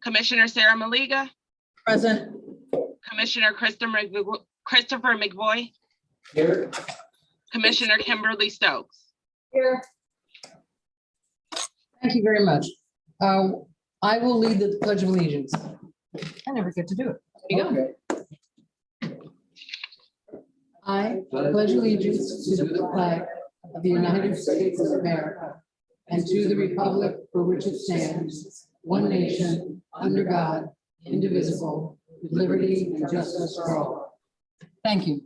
Commissioner Sarah Maliga, Present. Commissioner Christopher McVoy, Here. Commissioner Kimberly Stokes. Here. Thank you very much. I will lead the Pledge of Allegiance. I never get to do it. There you go. I pledge allegiance to the flag of the United States of America and to the republic for which it stands, one nation, under God, indivisible, with liberty and justice for all. Thank you.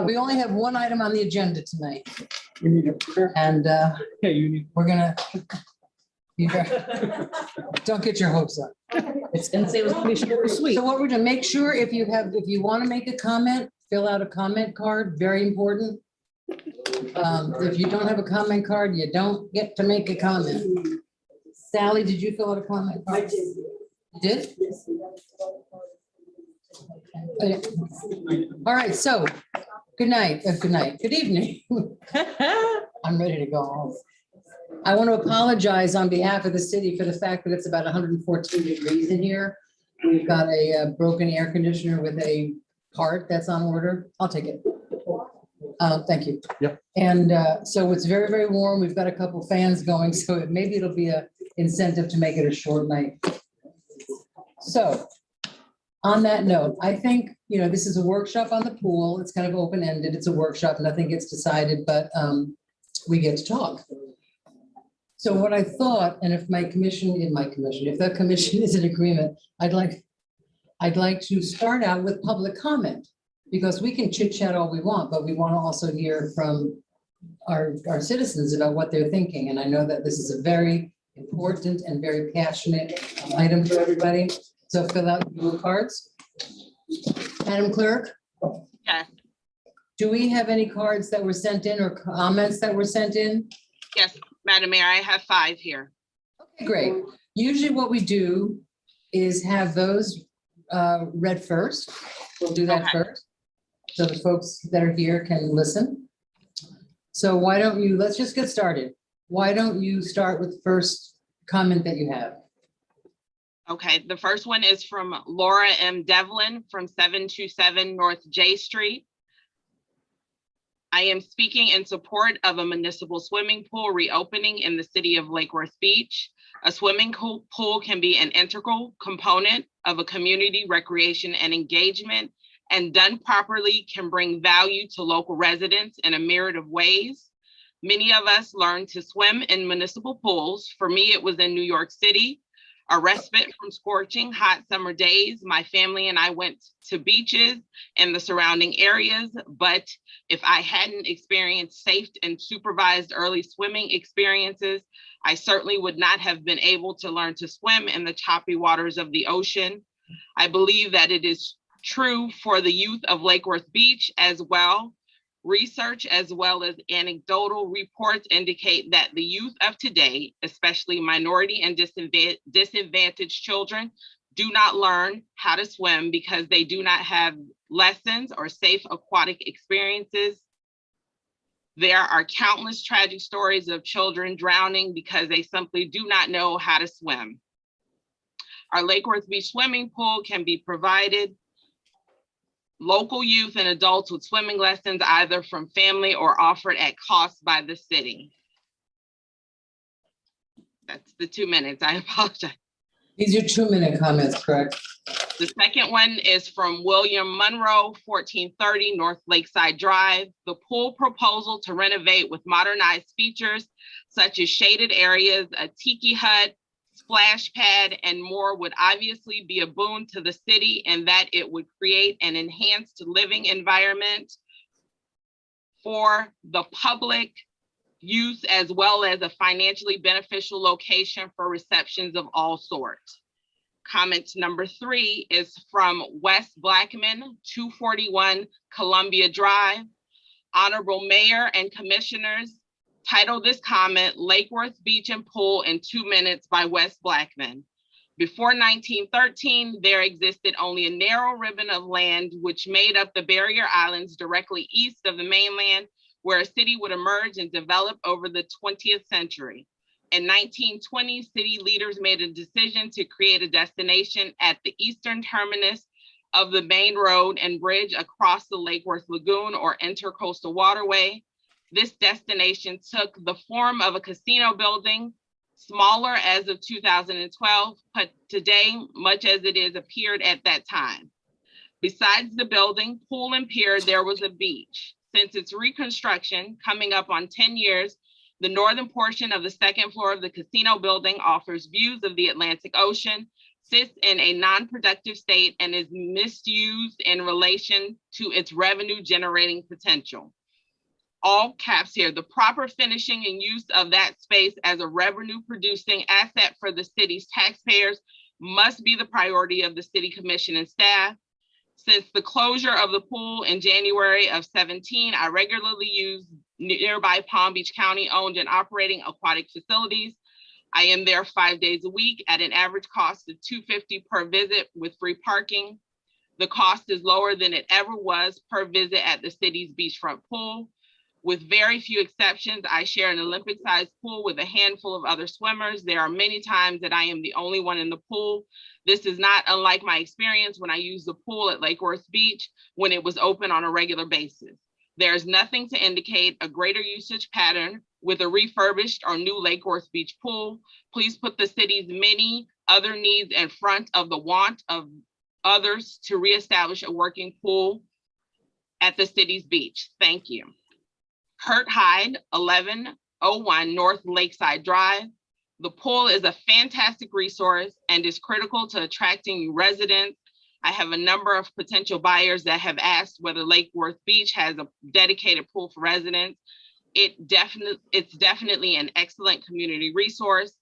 We only have one item on the agenda tonight, We need a prayer. and Okay, you need. we're gonna. Don't get your hopes up. It's gonna say it was pretty short and sweet. So what we're gonna make sure, if you want to make a comment, fill out a comment card, very important. If you don't have a comment card, you don't get to make a comment. Sally, did you fill out a comment card? You did? Okay. All right, so, good night, good evening. I'm ready to go home. I want to apologize on behalf of the city for the fact that it's about 114 degrees in here. We've got a broken air conditioner with a part that's on order. I'll take it. Thank you. Yep. And so it's very, very warm. We've got a couple fans going, so maybe it'll be a incentive to make it a short night. So on that note, I think, this is a workshop on the pool. It's kind of open-ended. It's a workshop. Nothing gets decided, but we get to talk. So what I thought, and if the commission is in agreement, I'd like to start out with public comment, because we can chit chat all we want, but we want to also hear from our citizens about what they're thinking. And I know that this is a very important and very passionate item for everybody. So fill out your cards. Madam Clerk? Yes. Do we have any cards that were sent in or comments that were sent in? Yes, Madam Mayor, I have 5 here. Okay, great. Usually what we do is have those read first. We'll do that Okay. first. So the folks that are here can listen. So why don't you, let's just get started. Why don't you start with the first comment that you have? Okay, the first one is from Laura M. Devlin from 727 North J Street. I am speaking in support of a municipal swimming pool reopening in the city of Lake Worth Beach. A swimming pool can be an integral component of a community recreation and engagement, and done properly can bring value to local residents in a myriad of ways. Many of us learned to swim in municipal pools. For me, it was in New York City. A respite from scorching hot summer days. My family and I went to beaches in the surrounding areas, but if I hadn't experienced safe and supervised early swimming experiences, I certainly would not have been able to learn to swim in the choppy waters of the ocean. I believe that it is true for the youth of Lake Worth Beach as well. Research as well as anecdotal reports indicate that the youth of today, especially minority and disadvantaged children, do not learn how to swim because they do not have lessons or safe aquatic experiences. There are countless tragic stories of children drowning because they simply do not know how to swim. Our Lake Worth Beach swimming pool can be provided local youth and adults with swimming lessons, either from family or offered at cost by the city. That's the 2 minutes. I apologize. These are 2-minute comments, correct? The second one is from William Monroe, 1430 North Lakeside Drive. The pool proposal to renovate with modernized features such as shaded areas, a tiki hut, splash pad, and more would obviously be a boon to the city in that it would create an enhanced living environment for the public use, as well as a financially beneficial location for receptions of all sorts. Comment number 3 is from Wes Blackman, 241 Columbia Drive. Honorable Mayor and Commissioners, title this comment, Lake Worth Beach and Pool in 2 minutes by Wes Blackman. Before 1913, there existed only a narrow ribbon of land which made up the barrier islands directly east of the mainland, where a city would emerge and develop over the 20th century. In 1920, city leaders made a decision to create a destination at the eastern terminus of the main road and bridge across the Lake Worth Lagoon or Intercoastal Waterway. This destination took the form of a casino building, smaller as of 2012, but today, much as it is appeared at that time. Besides the building, pool and pier, there was a beach. Since its reconstruction, coming up on 10 years, the northern portion of the second floor of the casino building offers views of the Atlantic Ocean, sits in a non-productive state, and is misused in relation to its revenue generating potential. All caps here, the proper finishing and use of that space as a revenue producing asset for the city's taxpayers must be the priority of the city commission and staff. Since the closure of the pool in January of 17, I regularly use nearby Palm Beach County owned and operating aquatic facilities. I am there 5 days a week at an average cost of $250 per visit with free parking. The cost is lower than it ever was per visit at the city's beachfront pool. With very few exceptions, I share an Olympic-sized pool with a handful of other swimmers. There are many times that I am the only one in the pool. This is not unlike my experience when I used the pool at Lake Worth Beach when it was open on a regular basis. There is nothing to indicate a greater usage pattern with a refurbished or new Lake Worth Beach pool. Please put the city's many other needs in front of the want of others to reestablish a working pool at the city's beach. Thank you. Kurt Hyde, 1101 North Lakeside Drive. The pool is a fantastic resource and is critical to attracting new residents. I have a number of potential buyers that have asked whether Lake Worth Beach has a dedicated pool for residents. It's definitely an excellent community resource.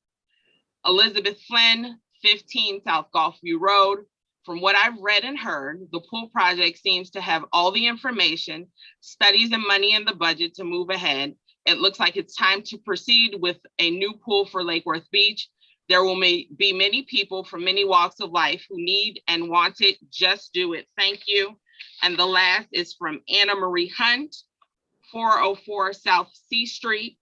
Elizabeth Flynn, 15 South Gulfview Road. From what I've read and heard, the pool project seems to have all the information, studies, and money in the budget to move ahead. It looks like it's time to proceed with a new pool for Lake Worth Beach. There will be many people from many walks of life who need and want it. Just do it. Thank you. And the last is from Anna Marie Hunt, 404 South C Street.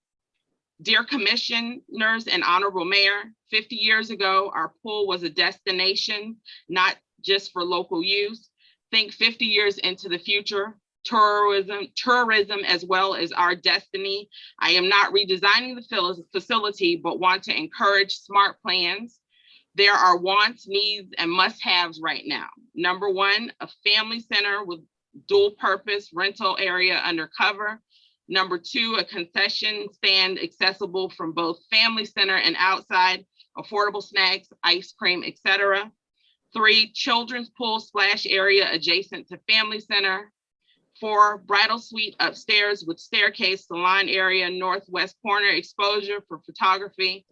Dear Commissioners and Honorable Mayor, 50 years ago, our pool was a destination, not just for local use. Think 50 years into the future, tourism as well as our destiny. I am not redesigning the facility, but want to encourage smart plans. There are wants, needs, and must-haves right now. Number one, a family center with dual purpose rental area undercover. Number two, a concession stand accessible from both family center and outside, affordable snacks, ice cream, etc. 3, children's pool splash area adjacent to family center. 4, bridal suite upstairs with staircase, salon area, northwest corner exposure for photography.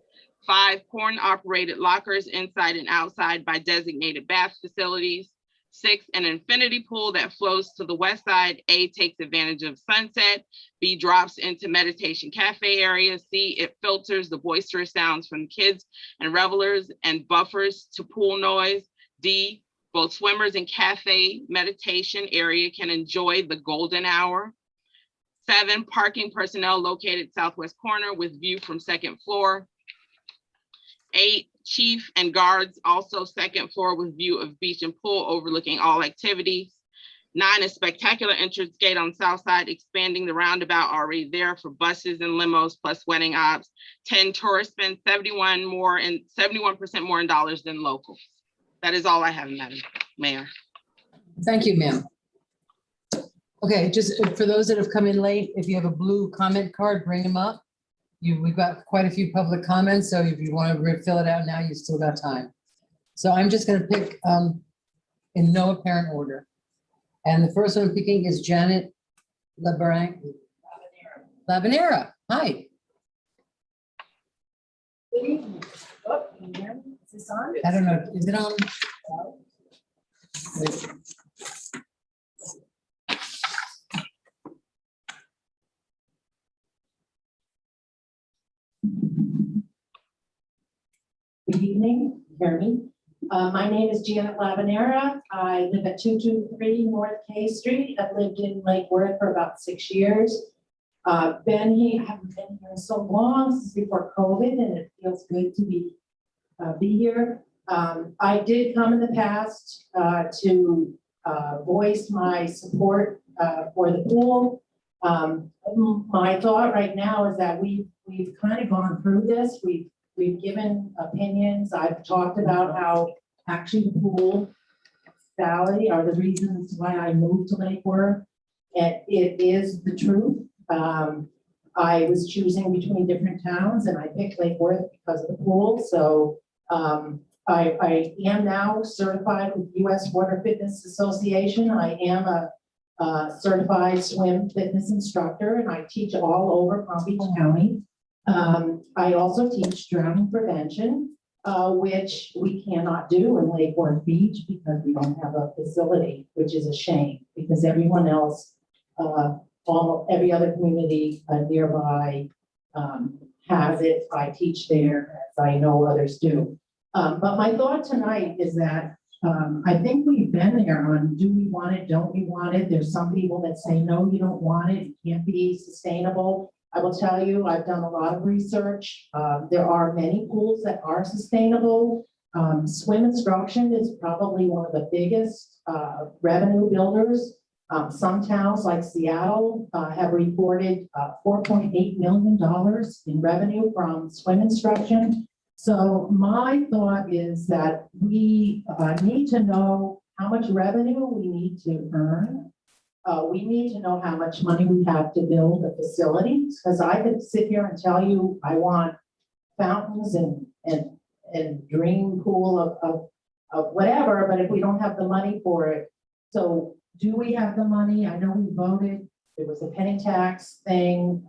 5, corn-operated lockers inside and outside by designated bath facilities. 6, an infinity pool that flows to the west side. A, takes advantage of sunset. B, drops into meditation cafe area. C, it filters the boisterous sounds from kids and revelers and buffers to pool noise. D, both swimmers and cafe meditation area can enjoy the golden hour. 7, parking personnel located southwest corner with view from second floor. 8, chief and guards also second floor with view of beach and pool overlooking all activities. 9, a spectacular entrance gate on south side expanding the roundabout already there for buses and limos plus wedding ops. 10, tourists spend 71% more in dollars than locals. That is all I have, Madam Mayor. Thank you, ma'am. Okay, just for those that have come in late, if you have a blue comment card, bring them up. We've got quite a few public comments, so if you want to fill it out now, you've still got time. So I'm just going to pick in no apparent order. And the first one I'm picking is Janet Labanera. Hi. Good evening. Oh, can you hear me? Is this on? I don't know. Is it on? Wait. Good evening. Hear me? My name is Janet Labanera. I live at 223 North K Street. I've lived in Lake Worth for about 6 years. Haven't been here so long, since before COVID, and it feels good to be here. I did come in the past to voice my support for the pool. My thought right now is that we've kind of gone through this. We've given opinions. I've talked about how actually the pool, Sally, are the reasons why I moved to Lake Worth. And it is the truth. I was choosing between different towns and I picked Lake Worth because of the pool. So I am now certified with US Water Fitness Association. I am a certified swim fitness instructor and I teach all over Palm Beach County. I also teach drowning prevention, which we cannot do in Lake Worth Beach because we don't have a facility, which is a shame because everyone else, almost every other community nearby has it. I teach there, as I know others do. But my thought tonight is that I think we've been there on do we want it, don't we want it? There's some people that say, no, you don't want it. It can't be sustainable. I will tell you, I've done a lot of research. There are many pools that are sustainable. Swim instruction is probably one of the biggest revenue builders. Some towns like Seattle have reported $4.8 million in revenue from swim instruction. So my thought is that we need to know how much revenue we need to earn. We need to know how much money we have to build a facility, because I could sit here and tell you I want fountains and dream pool of whatever, but if we don't have the money for it. So do we have the money? I know we voted, there was a penny tax thing,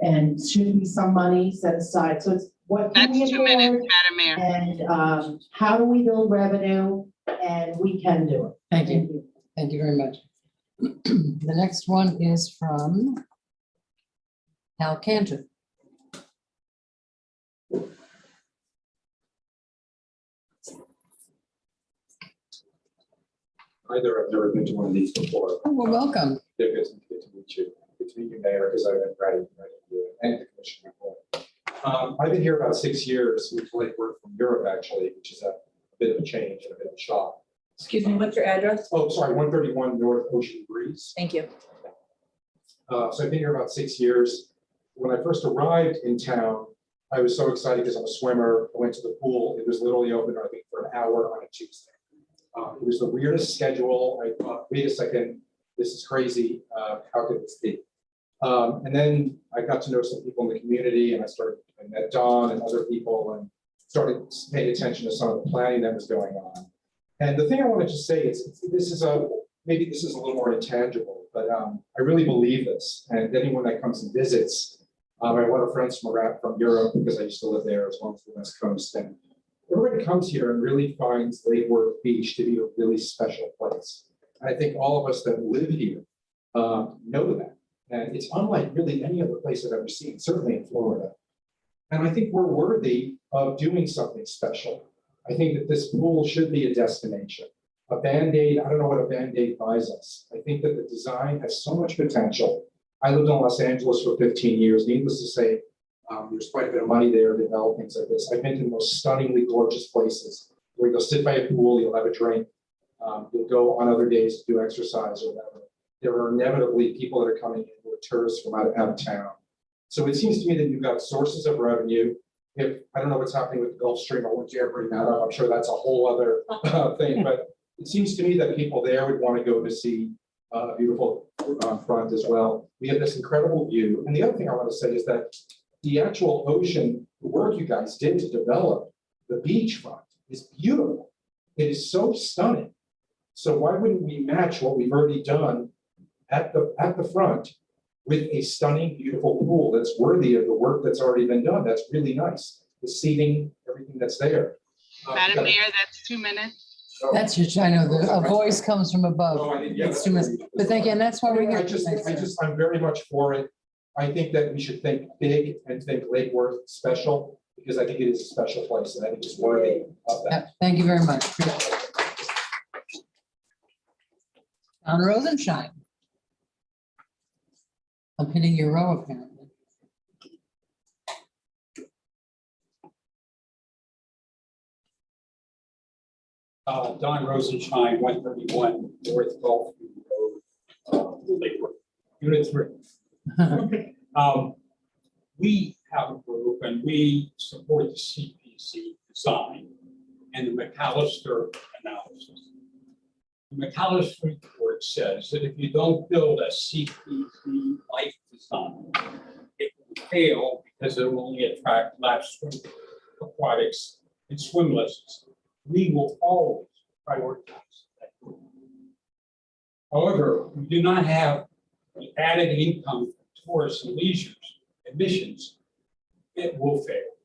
and should be some money set aside. So it's what can That's we 2 minutes, afford, Madam Mayor. and how do we build revenue, and we can do it. Thank you. Thank you very much. The next one is from Hal Cantor. Either I've never been to one of these before. Oh, well, welcome. Good to meet you. Good to meet you, Mayor, because I've been ready to do it, and the commission before. I've been here about 6 years with Lake Worth from Europe, actually, which is a bit of a change and a bit of a shock. Excuse me, what's your address? Oh, sorry, 131 North Ocean Breeze. Thank you. So I've been here about 6 years. When I first arrived in town, I was so excited because I'm a swimmer. I went to the pool. It was literally open, I think, for an hour on a Tuesday. It was the weirdest schedule. I thought, wait a second, this is crazy. How could this be? And then I got to know some people in the community, and I met Don and other people, and started paying attention to some of the planning that was going on. And the thing I wanted to say is, maybe this is a little more intangible, but I really believe this. And anyone that comes and visits, I have a lot of friends from Europe because I used to live there as well as the West Coast, and everybody comes here and really finds Lake Worth Beach to be a really special place. And I think all of us that live here know that. And it's unlike really any other place I've ever seen, certainly in Florida. And I think we're worthy of doing something special. I think that this pool should be a destination. A Band-Aid, I don't know what a Band-Aid buys us. I think that the design has so much potential. I lived in Los Angeles for 15 years. Needless to say, there's quite a bit of money there to develop things like this. I've been to the most stunningly gorgeous places where you'll sit by a pool, you'll have a drink, you'll go on other days to do exercise or whatever. There are inevitably people that are coming in who are tourists from out of town. So it seems to me that you've got sources of revenue. If I don't know what's happening with the Gulf Stream, I won't dare bring that up. I'm sure that's a whole other thing, but it seems to me that people there would want to go to see a beautiful front as well. We have this incredible view. And the other thing I want to say is that the actual ocean, the work you guys did to develop the beachfront is beautiful. It is so stunning. So why wouldn't we match what we've already done at the front with a stunning, beautiful pool that's worthy of the work that's already been done? That's really nice. The seating, everything that's there. Madam Mayor, that's 2 minutes. That's your, I know, a voice comes from above. Oh, I didn't- yeah, It's too much. But thank you, and that's why we're here. I'm very much for it. I think that we should think big and think Lake Worth special, because I think it is a special place and I think it's worthy of that. Yeah, thank you very much. Don Rosenshine. I'm hitting your row apparently. Don Rosenstein, 131 North Gulfview Road, Lakewood, Unit 3. We have a group and we support the CPC design and the McAllister analysis. The McAllister report says that if you don't build a CPC-like design, it will fail because it will only attract lapsed swim aquatics and swim lessons. We will always prioritize that group. However, we do not have the added income from tourists and leisure admissions. It will fail.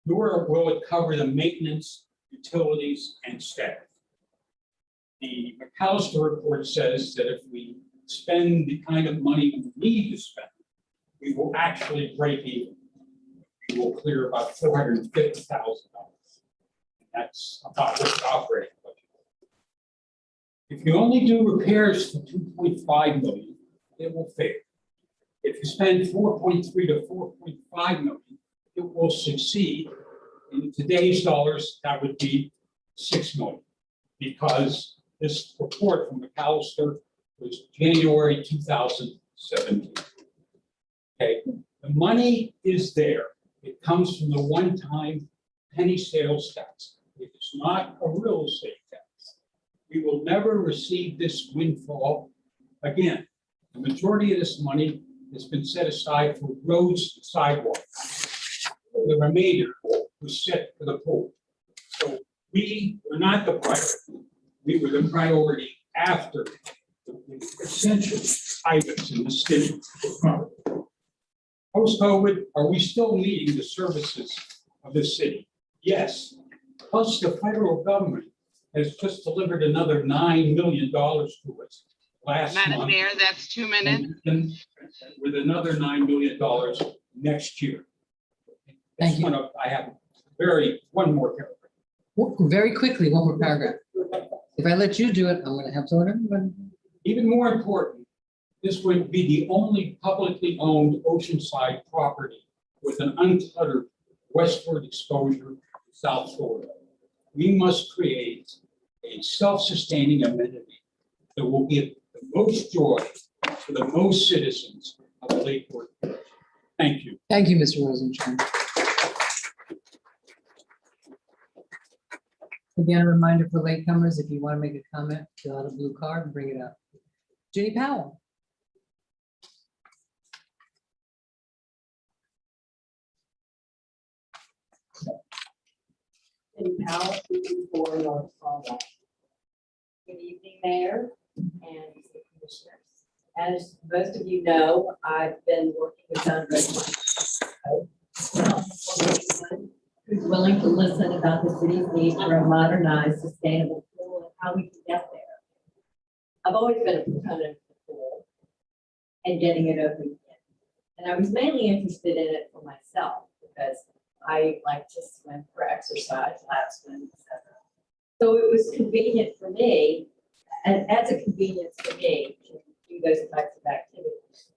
Nor will it cover the maintenance, utilities, and staff. The McAllister report says that if we spend the kind of money we need to spend, we will actually break even. We will clear about $450,000. That's about what the operating budget is. If you only do repairs for $2.5 million, it will fail. If you spend 4.3 to 4.5 million, it will succeed. In today's dollars, that would be 6 million, because this report from McAllister was January 2017. Okay, the money is there. It comes from the one-time penny sales tax. It is not a real estate tax. We will never receive this windfall again. The majority of this money has been set aside for roads and sidewalks. The remainder was set for the pool. So we were not the priority. We were the priority after the essential items in the city. Post-COVID, are we still needing the services of the city? Yes. Plus, the federal government has just delivered another $9 million to us last Madam month. Mayor, that's 2 minutes. And with another $9 million next year. Thank you. I have one more paragraph. Very quickly, one more paragraph. If I let you do it, I'm gonna have to let everyone. Even more important, this would be the only publicly owned oceanside property with an uncluttered westward exposure to South Florida. We must create a self-sustaining amenity that will give the most joy to the most citizens of Lakewood. Thank you. Thank you, Mr. Rosenstein. Again, a reminder for latecomers, if you want to make a comment, fill out a blue card and bring it up. Ginny Powell. City Powell, speaking for North Carolina. Good evening, Mayor and the commissioners. As most of you know, I've been working with Don Rosenstein, who's willing to listen about the city's need for a modernized, sustainable pool and how we can get there. I've always been a proponent of the pool and getting it open again. And I was mainly interested in it for myself because I like to swim for exercise, lap swim, etc. So it was convenient for me, and as a convenience for me to do those types of activities.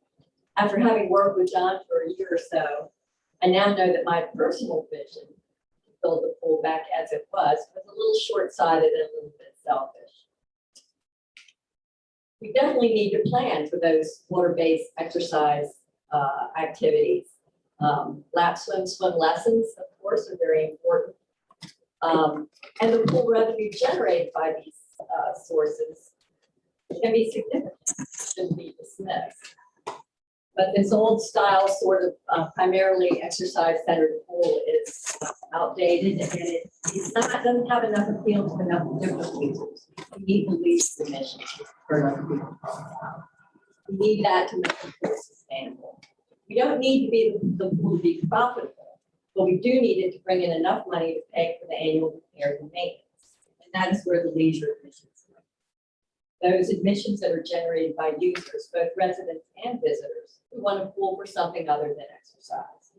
After having worked with John for a year or so, I now know that my personal vision to build the pool back as it was a little short-sighted and a little bit selfish. We definitely need to plan for those water-based exercise activities. Lap swim, swim lessons, of course, are very important. And the pool revenue generated by these sources can be significant, shouldn't be dismissed. But this old style sort of primarily exercise centered pool is outdated and doesn't have enough appeal to enough different users. We need the least emissions for enough people. We need that to make the pool sustainable. We don't need to be the pool to be profitable, but we do need it to bring in enough money to pay for the annual repairs and maintenance. And that is where the leisure admissions come. Those admissions that are generated by users, both residents and visitors, who want a pool for something other than exercise.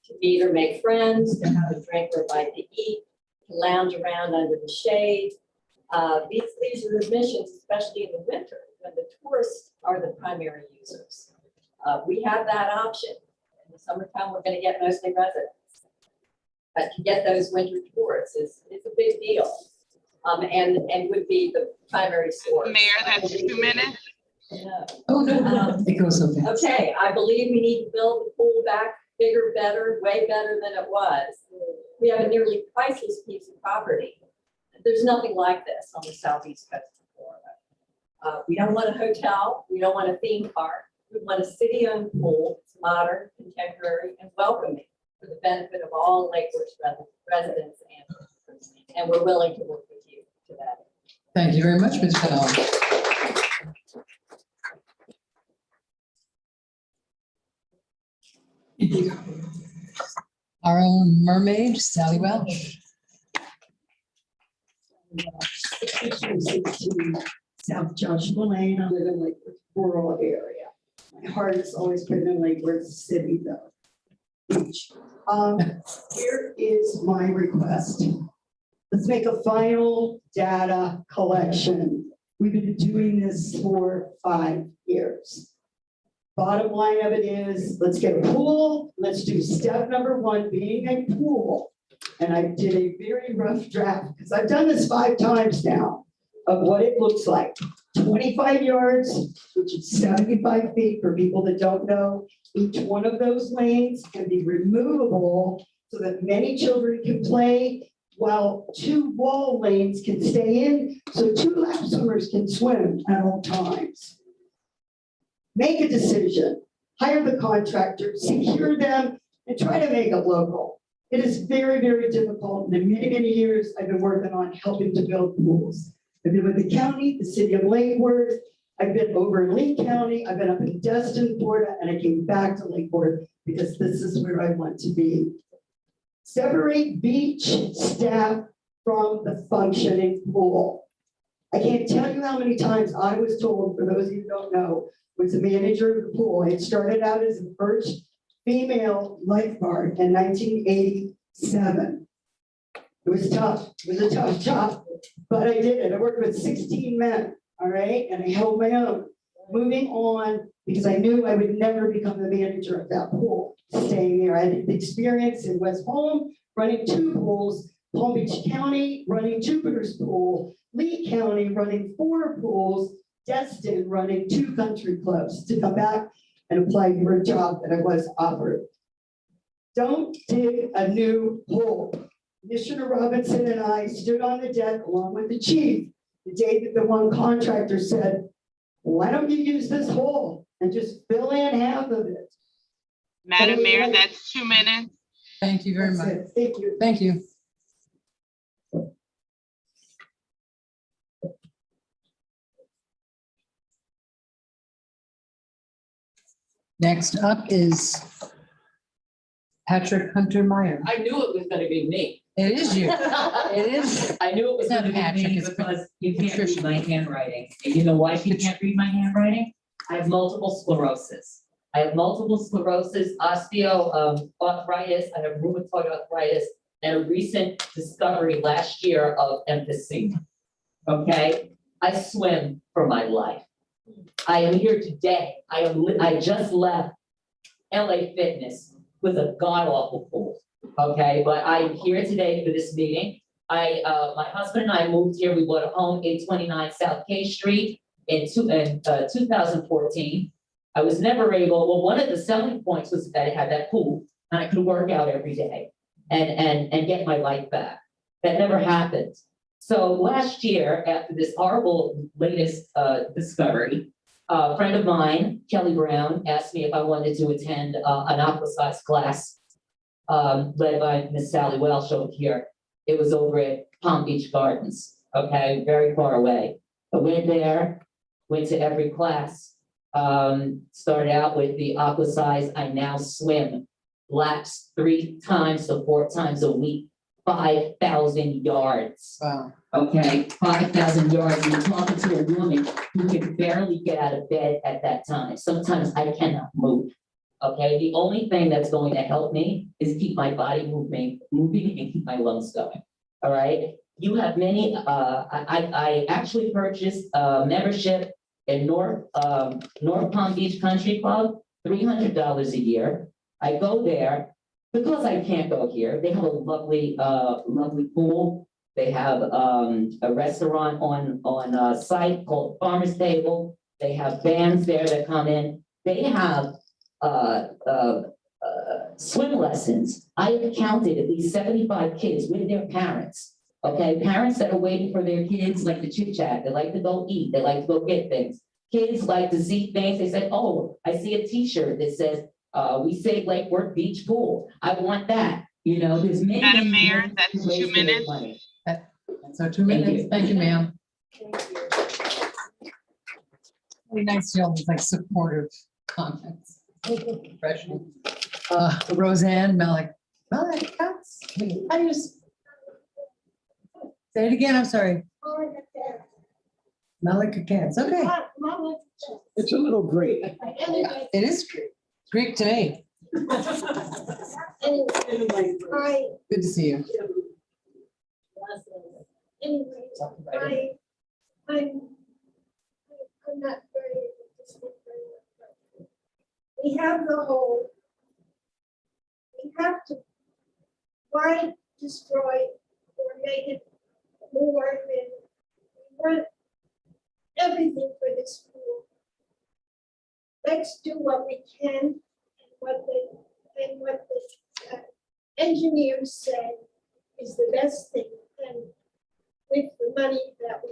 To meet or make friends, to have a drink or a bite to eat, to lounge around under the shade. These leisure admissions, especially in the winter, when the tourists are the primary users. We have that option. In the summertime, we're gonna get mostly residents. But to get those winter tours is a big deal. And would be the primary source. Mayor, that's 2 minutes. No. Oh, no, Um, it goes so fast. Okay, I believe we need to build the pool back bigger, better, way better than it was. We have a nearly priceless piece of property. There's nothing like this on the southeast coast of Florida. We don't want a hotel. We don't want a theme park. We want a city-owned pool. It's modern, contemporary, and welcoming for the benefit of all Lake Worth residents and we're willing to work with you to that. Thank you very much, Ms. Fennell. Our own mermaid, Sally Welch. 6216 South Joshua Lane. I live in Lake Worth rural area. My heart has always been in Lake Worth City though. Beach. Here is my request. Let's make a final data collection. We've been doing this for 5 years. Bottom line of it is, let's get a pool. Let's do step number 1, being a pool. And I did a very rough draft because I've done this 5 times now of what it looks like. 25 yards, which is 75 feet for people that don't know. Each one of those lanes can be removable so that many children can play, while 2 wall lanes can stay in, so 2 lap swimmers can swim at all times. Make a decision, hire the contractor, secure them, and try to make it local. It is very, very difficult. In the many, many years I've been working on helping to build pools. I've been with the county, the city of Lake Worth. I've been over in Lee County. I've been up in Destin, Florida, and I came back to Lake Worth because this is where I want to be. Separate beach staff from the functioning pool. I can't tell you how many times I was told, for those of you who don't know, was the manager of the pool. It started out as the first female lifeguard in 1987. It was tough. It was a tough job, but I did it. I worked with 16 men, all right? And I held my own. Moving on, because I knew I would never become the manager of that pool, staying there. I had experience in West Palm, running 2 pools, Palm Beach County, running Jupiter's pool, Lee County, running 4 pools, Destin, running 2 country clubs, to come back and apply for a job that I was offered. Don't dig a new pool. Commissioner Robinson and I stood on the deck along with the chief the day that the one contractor said, why don't you use this hole and just fill in half of it? Madam Mayor, that's 2 minutes. Thank you very That's much. it. Thank you. Thank you. Next up is Patrick Hunter Meyer. I knew it was gonna be me. It is you. It is. I knew it was It's not gonna be Patrick, me it's because you can't Patricia. read my handwriting. And you know why she can't read my handwriting? I have multiple sclerosis. I have multiple sclerosis, osteoarthritis, I have rheumatoid arthritis, and a recent discovery last year of emphysema. Okay? I swim for my life. I am here today. I just left LA Fitness with a god-awful pool. Okay, but I'm here today for this meeting. My husband and I moved here. We bought a home, 829 South K Street in 2014. I was never able, well, one of the selling points was that I had that pool and I could work out every day and get my life back. That never happened. So last year, after this horrible latest discovery, a friend of mine, Kelly Brown, asked me if I wanted to attend an aqua-size class led by Miss Sally Welch over here. It was over at Palm Beach Gardens, okay, very far away. I went there, went to every class, started out with the aqua-size. I now swim laps 3 times to 4 times a week, 5,000 yards. Wow. Okay, 5,000 yards. You're talking to a woman who can barely get out of bed at that time. Sometimes I cannot move. Okay, the only thing that's going to help me is keep my body moving and keep my lungs going. All right. You have many. I actually purchased a membership in North Palm Beach Country Club. $300 a year. I go there, because I can't go here, they have a lovely, lovely pool. They have, a restaurant on a site called Farmer's Table. They have bands there that come in. They have, swim lessons. I have counted at least 75 kids with their parents. Okay, parents that are waiting for their kids like to chit chat, they like to go eat, they like to go get things. Kids like to see things, they said, oh, I see a t-shirt that says, we save Lake Worth Beach Pool. I want that, you know, there's many. Madam many Mayor, that's ways 2 to make minutes. money. So 2 Thank minutes. you. Thank you, ma'am. Thank you. Really nice, you know, with like supportive comments. Refreshing. Roseanne, Malik, Cuts. How do you say it again? I'm sorry. Malik Cats. Okay. It's a little Greek. It is Greek to me. Anyway, Good to see you. I'm not very. We have the whole. We have to. Why destroy or make it more than we want everything for this pool? Let's do what we can and what the engineers said is the best thing, and with the money that we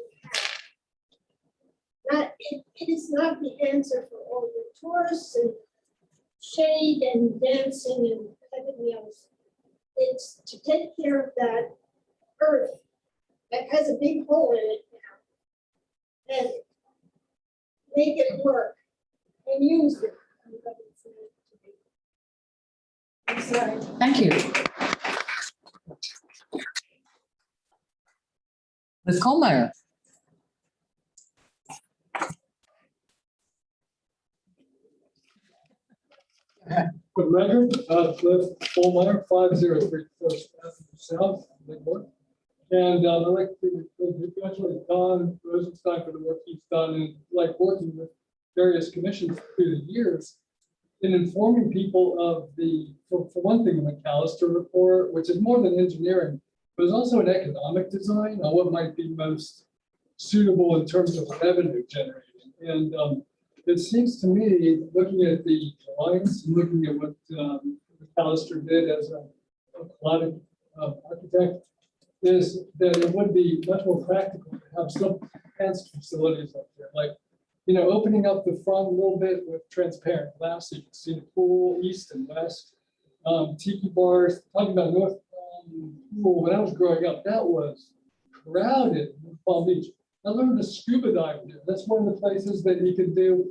have. It is not the answer for all the tourists and shade and dancing and everything else. It's to take care of that earth that has a big hole in it now and make it work and use it. I'm sorry. Thank you. Ms. Colmeyer. For the record, Cliff Meyer, 503 First Avenue South, Lakewood. And I'd like to congratulate Don Rosenstein for the work he's done and like working with various commissions through the years in informing people of for one thing, the McAllister report, which is more than engineering, but it's also an economic design on what might be most suitable in terms of revenue generating. And it seems to me, looking at the lines, and looking at what McAllister did as a aquatic architect, is that it would be much more practical to have some advanced facilities up there, like, you know, opening up the front a little bit with transparent glass so you can see the pool east and west. Tiki bars, talking about North Pool, when I was growing up, that was crowded in Palm Beach. I learned to scuba dive there. That's one of the places that you can do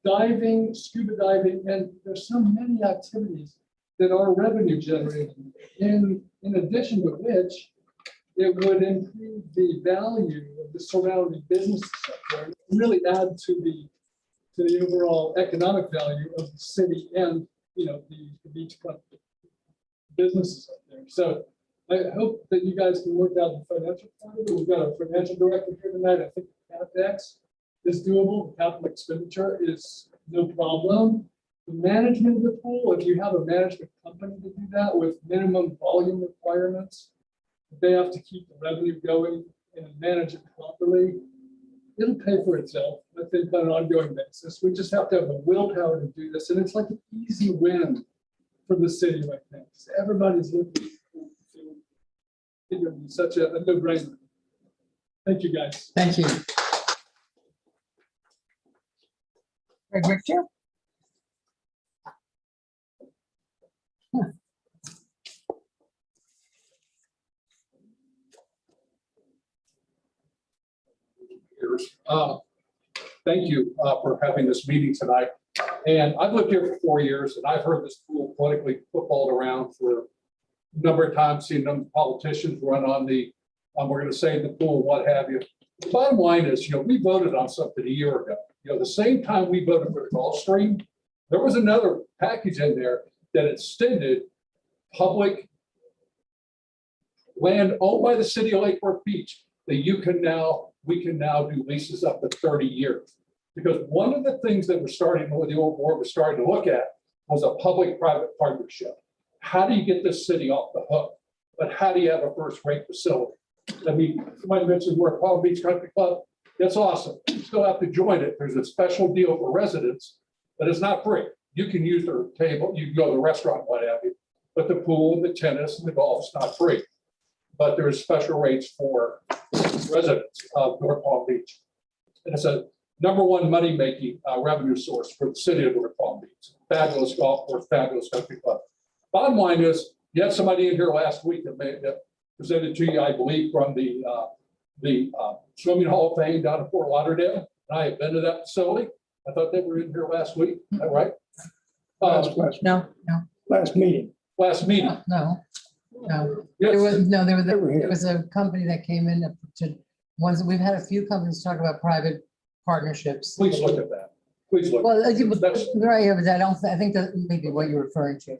diving, scuba diving, and there's so many activities that are revenue generating. In addition to which, it would improve the value of the surrounding businesses up there and really add to the overall economic value of the city and, you know, the beachfront businesses up there. So I hope that you guys can work out the financial part of it. We've got a financial director here tonight. I think CapEx is doable. Capital expenditure is no problem. The management of the pool, if you have a management company to do that with minimum volume requirements, they have to keep the revenue going and manage it properly. It'll pay for itself, I think, on an ongoing basis. We just have to have the willpower to do this. And it's like an easy win for the city right now. Everybody's looking to it would be such a no-brainer. Thank you, guys. Thank you. Greg Richter? Thank you for having this meeting tonight. And I've lived here for 4 years, and I've heard this pool politically footballed around for a number of times, seen them politicians run on we're going to save the pool, what have you. The bottom line is, you know, we voted on something a year ago. You know, the same time we voted for the Gulfstream, there was another package in there that extended public land owned by the city of Lake Worth Beach that we can now do leases up to 30 years. Because one of the things that the old board was starting to look at was a public-private partnership. How do you get this city off the hook? But how do you have a first-rate facility? I mean, somebody mentioned we're at Palm Beach Country Club. That's awesome. You still have to join it. There's a special deal for residents, but it's not free. You can use their table, you can go to the restaurant, what have you, but the pool, the tennis, and the golf's not free. But there's special rates for residents of North Palm Beach. And it's a #1 money-making revenue source for the city of North Palm Beach. Fabulous golf course, fabulous country club. Bottom line is, you had somebody in here last week that presented to you, I believe, from the Swimming Hall of Fame down in Fort Lauderdale. And I have been to that facility. I thought they were in here last week. Is that right? No, Last meeting. Last meeting. no. There Yes. was a company that came in to, we've had a few companies talk about private partnerships. Please look at that. Please look. Well, That's- right, yeah, but I think that may be what you're referring to.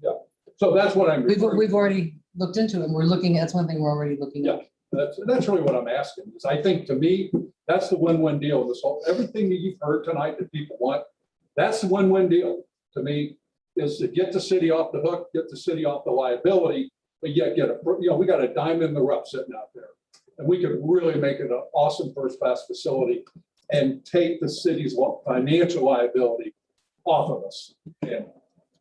Yeah. So that's what I'm. We've referring to. already looked into it, and we're looking, that's one thing we're already looking at. That's really what I'm asking, is I think, to me, that's the win-win deal. This whole, everything that you've heard tonight that people want, that's the win-win deal to me, is to get the city off the hook, get the city off the liability, but yet we got a dime in the rough sitting out there. And we could really make it an awesome first-class facility and take the city's financial liability off of us and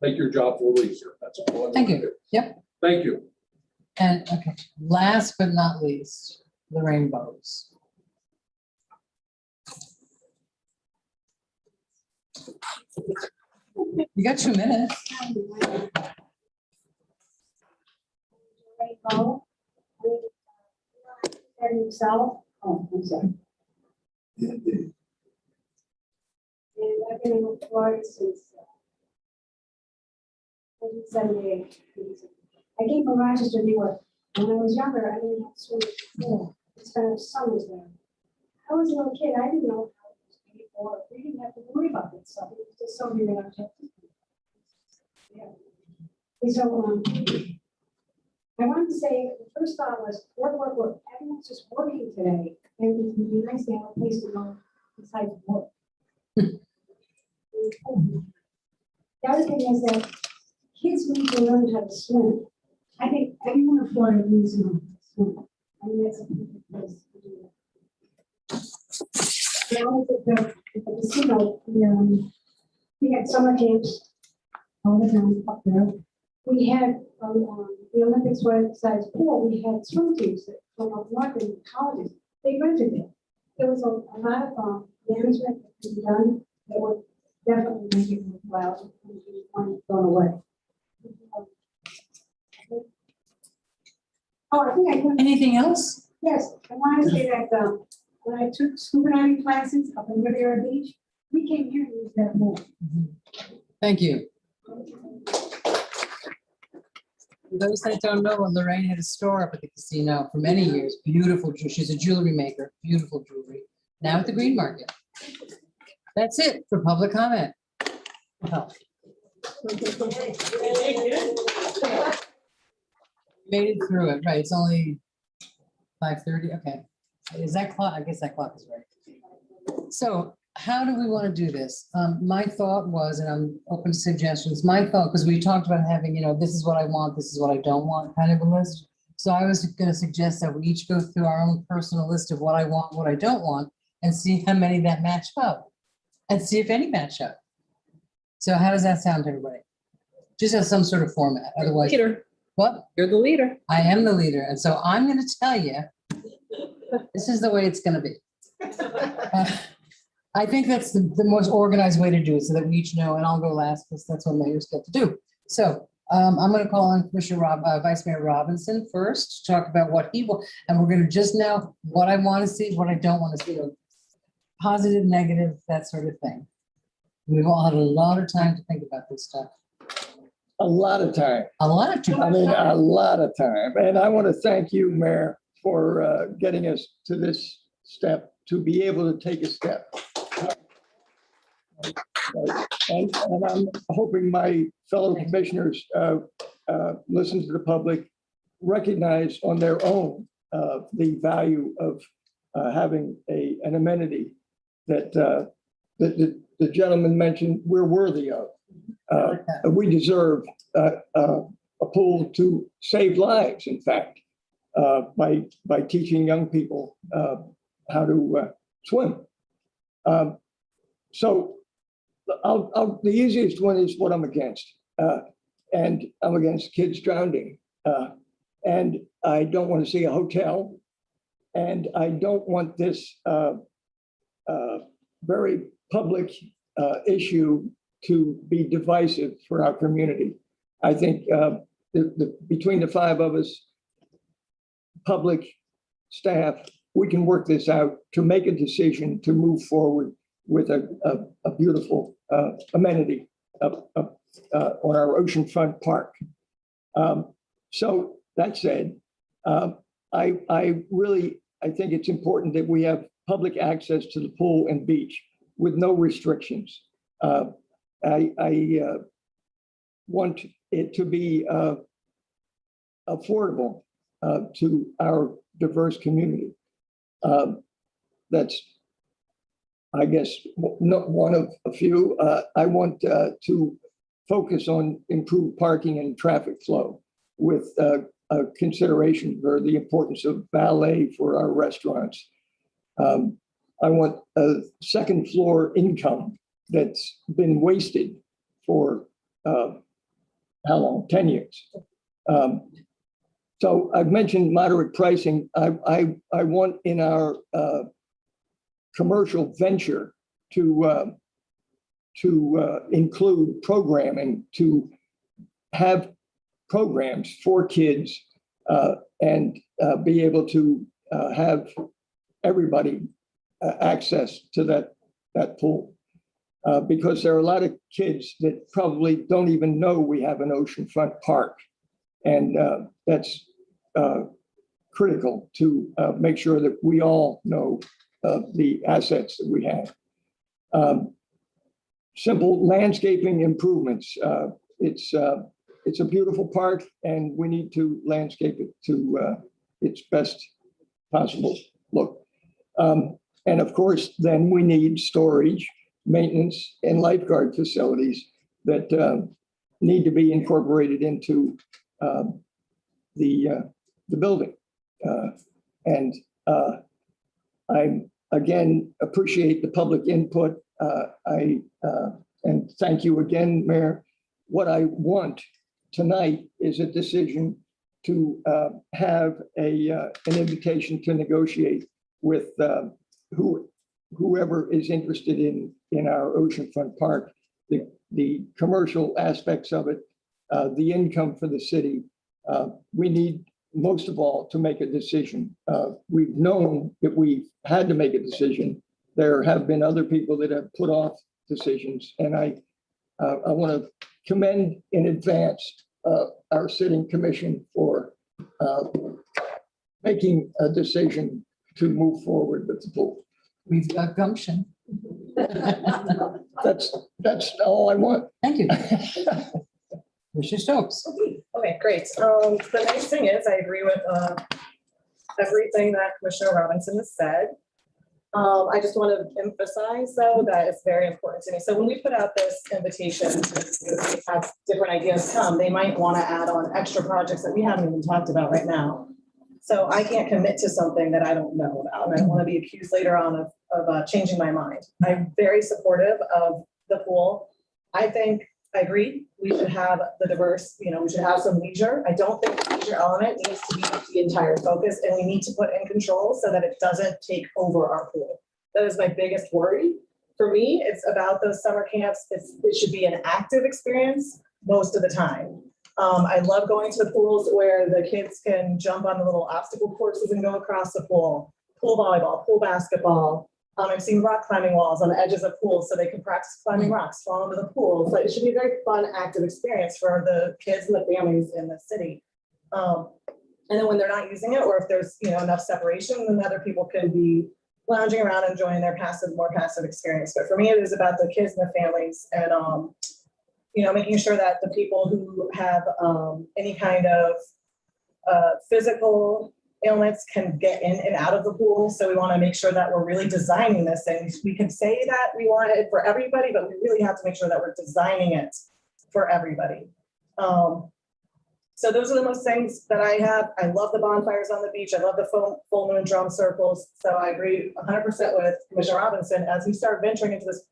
make your jobs a little easier. That's all. Thank you. Yep. Thank you. And, okay, last but not least, the rainbows. You got 2 minutes. Rainbow. And himself. Oh, I'm sorry. And I've been in Florida since 1978. I came from Rochester, New York. When I was younger, I didn't have to swim at the pool. I spent summers there. I was a little kid. I didn't know how it was paid for. We didn't have to worry about that stuff. It was just something that I took. Yeah. And so, I wanted to say, the first thought was, work. Everyone's just working today. And it would be nice to have a place to go besides work. The other thing is that kids need to learn how to swim. I think everyone in Florida needs to know how to swim. I mean, that's a perfect place to do that. Now at the casino, we had summer camps all the time up there. We had, the Olympics were besides pool, we had swim teams that from up north in colleges. They rented it. There was a lot of management that could be done that would definitely make it worthwhile and be thrown away. Oh, I think I could. Anything else? Yes, I want to say that when I took scuba diving classes up in Riviera Beach, we came here to use that more. Thank you. For those that don't know, Lorraine had a store up at the casino for many years. Beautiful jewelry. She's a jewelry maker, beautiful jewelry. Now at the Green Market. That's it for public comment. Oh. Made it through it, right? It's only 5:30. Okay. Is that clock? I guess that clock is right. So how do we want to do this? My thought was, and I'm open to suggestions, my thought, because we talked about having, this is what I want, this is what I don't want kind of a list. So I was going to suggest that we each go through our own personal list of what I want, what I don't want, and see how many that match up and see if any match up. So how does that sound to everybody? Just as some sort of format, otherwise. Leader. What? You're the leader. I am the leader. And so I'm going to tell you, this is the way it's going to be. I think that's the most organized way to do it so that we each know, and I'll go last because that's what mayors get to do. So I'm going to call on Commissioner Vice Mayor Robinson first to talk about what he will, and we're going to just now what I want to see, what I don't want to see, positive, negative, that sort of thing. We've all had a lot of time to think about this stuff. A lot of time. A lot of time. I mean, a lot of time. And I want to thank you, Mayor, for getting us to this step, to be able to take a step. And I'm hoping my fellow commissioners listen to the public, recognize on their own the value of having an amenity that the gentleman mentioned we're worthy of. like that. We deserve a pool to save lives, in fact, by teaching young people how to swim. So the easiest one is what I'm against. And I'm against kids drowning. And I don't want to see a hotel. And I don't want this very public issue to be divisive for our community. I think between the five of us, public, staff, we can work this out to make a decision to move forward with a beautiful amenity on our oceanfront park. So that said, I think it's important that we have public access to the pool and beach with no restrictions. I want it to be affordable to our diverse community. That's, I guess, not one of a few. I want to focus on improved parking and traffic flow with a consideration for the importance of valet for our restaurants. I want a second floor income that's been wasted for how long? 10 years. So I've mentioned moderate pricing. I want in our commercial venture to include programming, to have programs for kids and be able to have everybody access to that pool. Because there are a lot of kids that probably don't even know we have an oceanfront park. And that's critical to make sure that we all know the assets that we have. Simple landscaping improvements. It's a beautiful park and we need to landscape it to its best possible look. And of course, then we need storage, maintenance, and lifeguard facilities that need to be incorporated into the building. And I, again, appreciate the public input. And thank you again, Mayor. What I want tonight is a decision to have an invitation to negotiate with whoever is interested in our oceanfront park, the commercial aspects of it, the income for the city. We need, most of all, to make a decision. We've known that we've had to make a decision. There have been other people that have put off decisions, and I want to commend in advance our sitting commission for making a decision to move forward with the pool. We've got gumption. That's all I want. Thank you. Mr. Stokes. Okay, great. The nice thing is I agree with everything that Commissioner Robinson has said. I just want to emphasize though that it's very important to me. So when we put out this invitation, we have different ideas come, they might want to add on extra projects that we haven't even talked about right now. So I can't commit to something that I don't know about. And I don't want to be accused later on of changing my mind. I'm very supportive of the pool. I agree. We should have the diverse, we should have some leisure. I don't think the leisure element needs to be the entire focus, and we need to put in control so that it doesn't take over our pool. That is my biggest worry. For me, it's about those summer camps. It should be an active experience most of the time. I love going to the pools where the kids can jump on the little obstacle courses and go across the pool volleyball, pool basketball. I've seen rock climbing walls on the edges of pools so they can practice climbing rocks, fall into the pool. So it should be a very fun, active experience for the kids and the families in the city. And then when they're not using it, or if there's enough separation, then other people can be lounging around enjoying their more passive experience. But for me, it is about the kids and the families, and making sure that the people who have any kind of physical ailments can get in and out of the pool. So we want to make sure that we're really designing this. And we can say that we want it for everybody, but we really have to make sure that we're designing it for everybody. So those are the most things that I have. I love the bonfires on the beach. I love the full moon drum circles. So I agree 100% with Commissioner Robinson. As we start venturing into this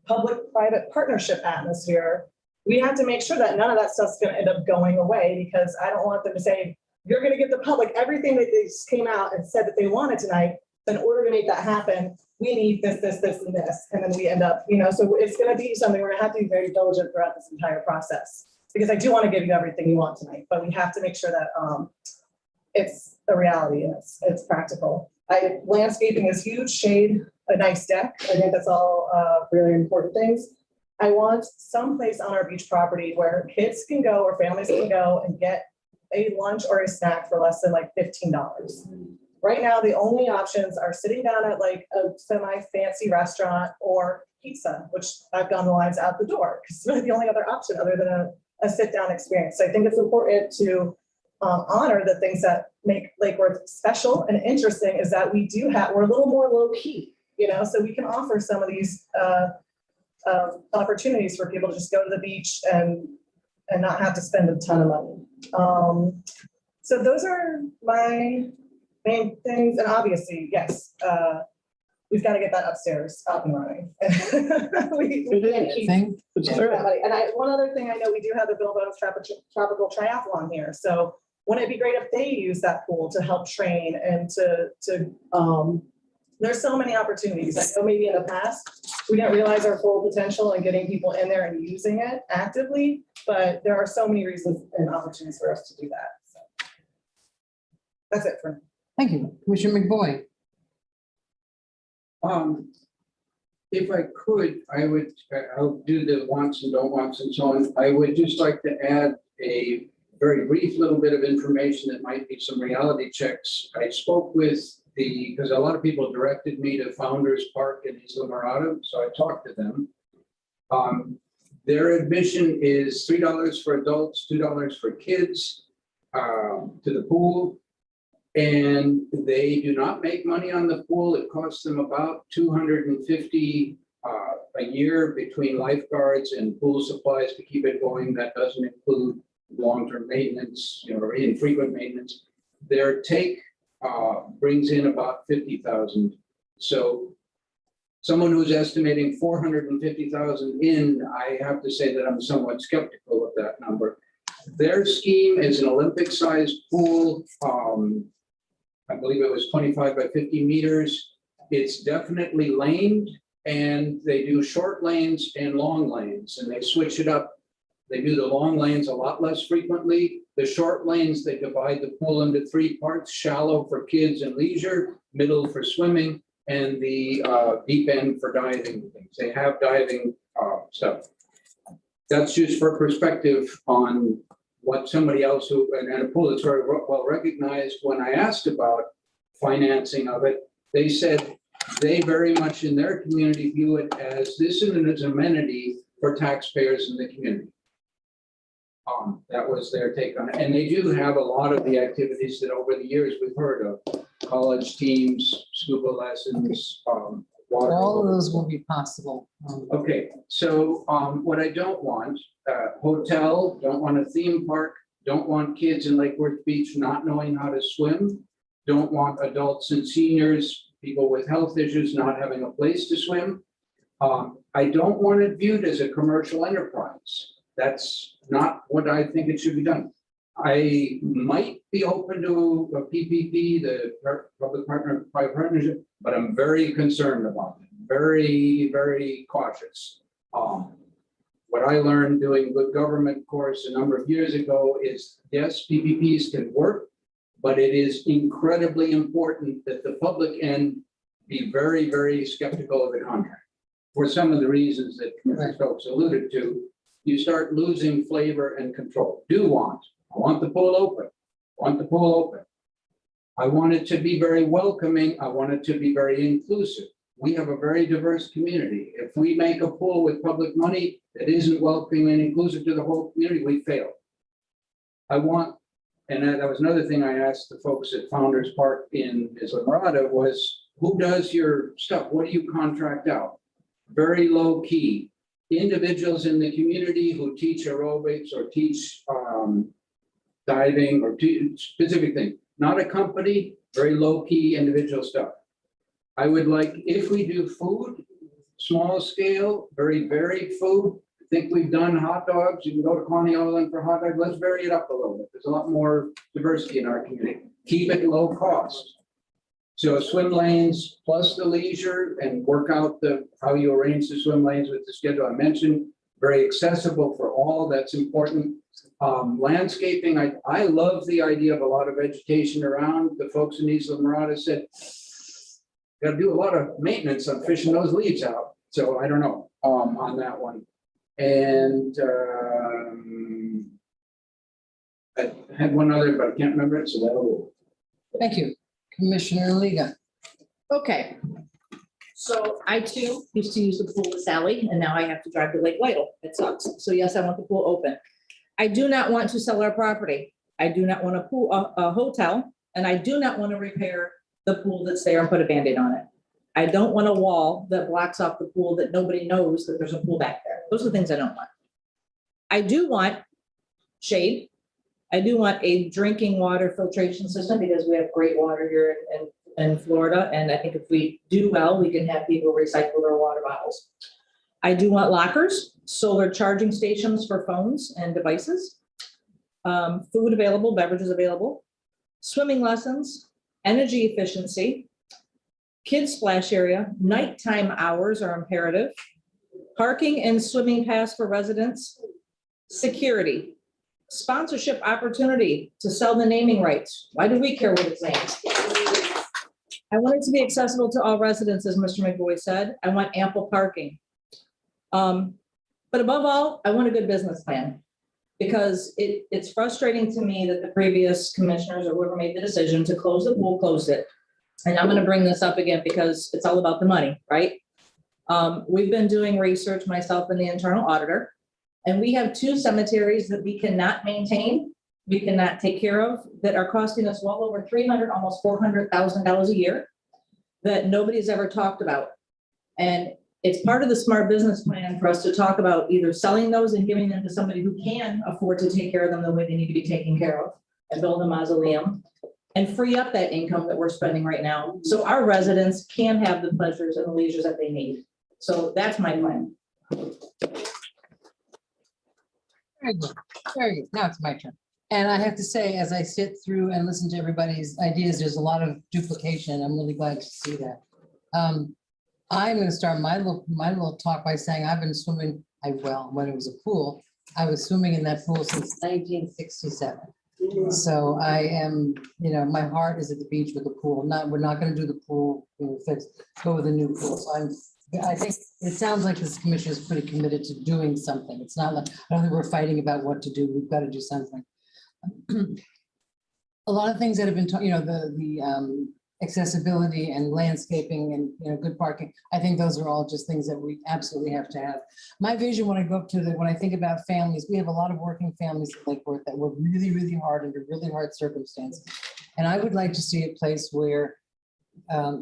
public-private partnership atmosphere, we have to make sure that none of that stuff's going to end up going away, because I don't want them to say, you're going to give the public everything that they just came out and said that they wanted tonight. In order to make that happen, we need this, this, this, and this. And then we end up, so it's going to be something we're going to have to be very diligent throughout this entire process. Because I do want to give you everything you want tonight, but we have to make sure that it's a reality and it's practical. Landscaping is huge, shade, a nice deck. I think that's all really important things. I want some place on our beach property where kids can go or families can go and get a lunch or a snack for less than like $15. Right now, the only options are sitting down at like a semi-fancy restaurant or pizza, which I've gone the lines out the door because it's really the only other option other than a sit-down experience. So I think it's important to honor the things that make Lake Worth special and interesting, is that we're a little more low key, so we can offer some of these opportunities for people to just go to the beach and not have to spend a ton of money. So those are my main things. And obviously, yes, we've got to get that upstairs up and running. we can't keep It's that there. money. And one other thing, I know we do have the Bilbo's Tropical Triathlon here. So wouldn't it be great if they use that pool to help train and there's so many opportunities. I know maybe in the past, we didn't realize our full potential in getting people in there and using it actively, but there are so many reasons and opportunities for us to do that. So that's it for me. Thank you. Commissioner McBoy. If I could, I'll do the wants and don't wants and so on. I would just like to add a very brief little bit of information that might be some reality checks. I spoke with because a lot of people directed me to Founders Park in Isla Morada, so I talked to them. Their admission is $3 for adults, $2 for kids to the pool. And they do not make money on the pool. It costs them about $250 a year between lifeguards and pool supplies to keep it going. That doesn't include long-term maintenance, or infrequent maintenance. Their take brings in about $50,000. So someone who's estimating $450,000 in, I have to say that I'm somewhat skeptical of that number. Their scheme is an Olympic-sized pool. I believe it was 25 by 50 meters. It's definitely laned, and they do short lanes and long lanes, and they switch it up. They do the long lanes a lot less frequently. The short lanes, they divide the pool into 3 parts: shallow for kids and leisure, middle for swimming, and the deep end for diving things. They have diving stuff. That's just for perspective on what somebody else and a pool that's very well recognized. When I asked about financing of it, they said they very much in their community view it as this is an amenity for taxpayers in the community. That was their take on it. And they do have a lot of the activities that over the years we've heard of: college teams, scuba lessons, water. All of those will be possible. Okay, so what I don't want, hotel, don't want a theme park, don't want kids in Lake Worth Beach not knowing how to swim, don't want adults and seniors, people with health issues not having a place to swim. I don't want it viewed as a commercial enterprise. That's not what I think it should be done. I might be open to a PPP, the public private partnership, but I'm very concerned about it. Very, very cautious. What I learned doing good government course a number of years ago is, yes, PPPs can work, but it is incredibly important that the public end be very, very skeptical of the contract. For some of the reasons that Commissioner Stokes alluded to, you start losing flavor and control. I want the pool open. I want it to be very welcoming. I want it to be very inclusive. We have a very diverse community. If we make a pool with public money that isn't welcoming and inclusive to the whole community, we fail. I want And that was another thing I asked the folks at Founders Park in Islamorada was, who does your stuff? What do you contract out? Very low key. Individuals in the community who teach aerobics or teach diving or specific thing. Not a company, very low key individual stuff. I would like, if we do food, small scale, very varied food. I think we've done hot dogs. You can go to Coney Island for hot dogs. Let's vary it up a little bit. There's a lot more diversity in our community. Keep it low cost. So swim lanes plus the leisure and work out how you arrange the swim lanes with the schedule I mentioned. Very accessible for all. That's important. Landscaping, I love the idea of a lot of vegetation around. The folks in Islamorada said, got to do a lot of maintenance on fishing those leaves out. So I don't know on that one. And I had one other, but I can't remember it, so that'll do. Thank you. Commissioner Liga. Okay. So I too used to use the pool with Sally, and now I have to drive to Lake Lytle. It sucks. So yes, I want the pool open. I do not want to sell our property. I do not want a hotel, and I do not want to repair the pool that's there and put a Band-Aid on it. I don't want a wall that blocks off the pool that nobody knows that there's a pool back there. Those are the things I don't want. I do want shade. I do want a drinking water filtration system because we have great water here in Florida. And I think if we do well, we can have people recycle their water bottles. I do want lockers, solar charging stations for phones and devices, food available, beverages available, swimming lessons, energy efficiency, kids splash area, nighttime hours are imperative, parking and swimming pass for residents, security, sponsorship opportunity to sell the naming rights. Why do we care what it's named? I want it to be accessible to all residents, as Mr. McBoy said. I want ample parking. But above all, I want a good business plan, because it's frustrating to me that the previous commissioners or whoever made the decision to close the pool, closed it. And I'm gonna bring this up again because it's all about the money, right? We've been doing research, myself and the internal auditor, and we have 2 cemeteries that we cannot maintain, we cannot take care of, that are costing us well over $300,000, almost $400,000 a year, that nobody's ever talked about. And it's part of the smart business plan for us to talk about either selling those and giving them to somebody who can afford to take care of them the way they need to be taken care of, and build a mausoleum and free up that income that we're spending right now, so our residents can have the pleasures and the leisures that they need. So that's my plan. Very good. Very good. Now it's my turn. And I have to say, as I sit through and listen to everybody's ideas, there's a lot of duplication. I'm really glad to see that. I'm going to start my little talk by saying I've been swimming, when it was a pool, I was swimming in that pool since 1967. So I am, my heart is at the beach with the pool. We're not going to do the pool, go with a new pool. So I think it sounds like this commission is pretty committed to doing something. It's not like, I don't think we're fighting about what to do. We've got to do something. A lot of things that have been, the accessibility and landscaping and good parking. I think those are all just things that we absolutely have to have. My vision when I go up to when I think about families, we have a lot of working families in Lake Worth that work really, really hard under really hard circumstances. And I would like to see a place where,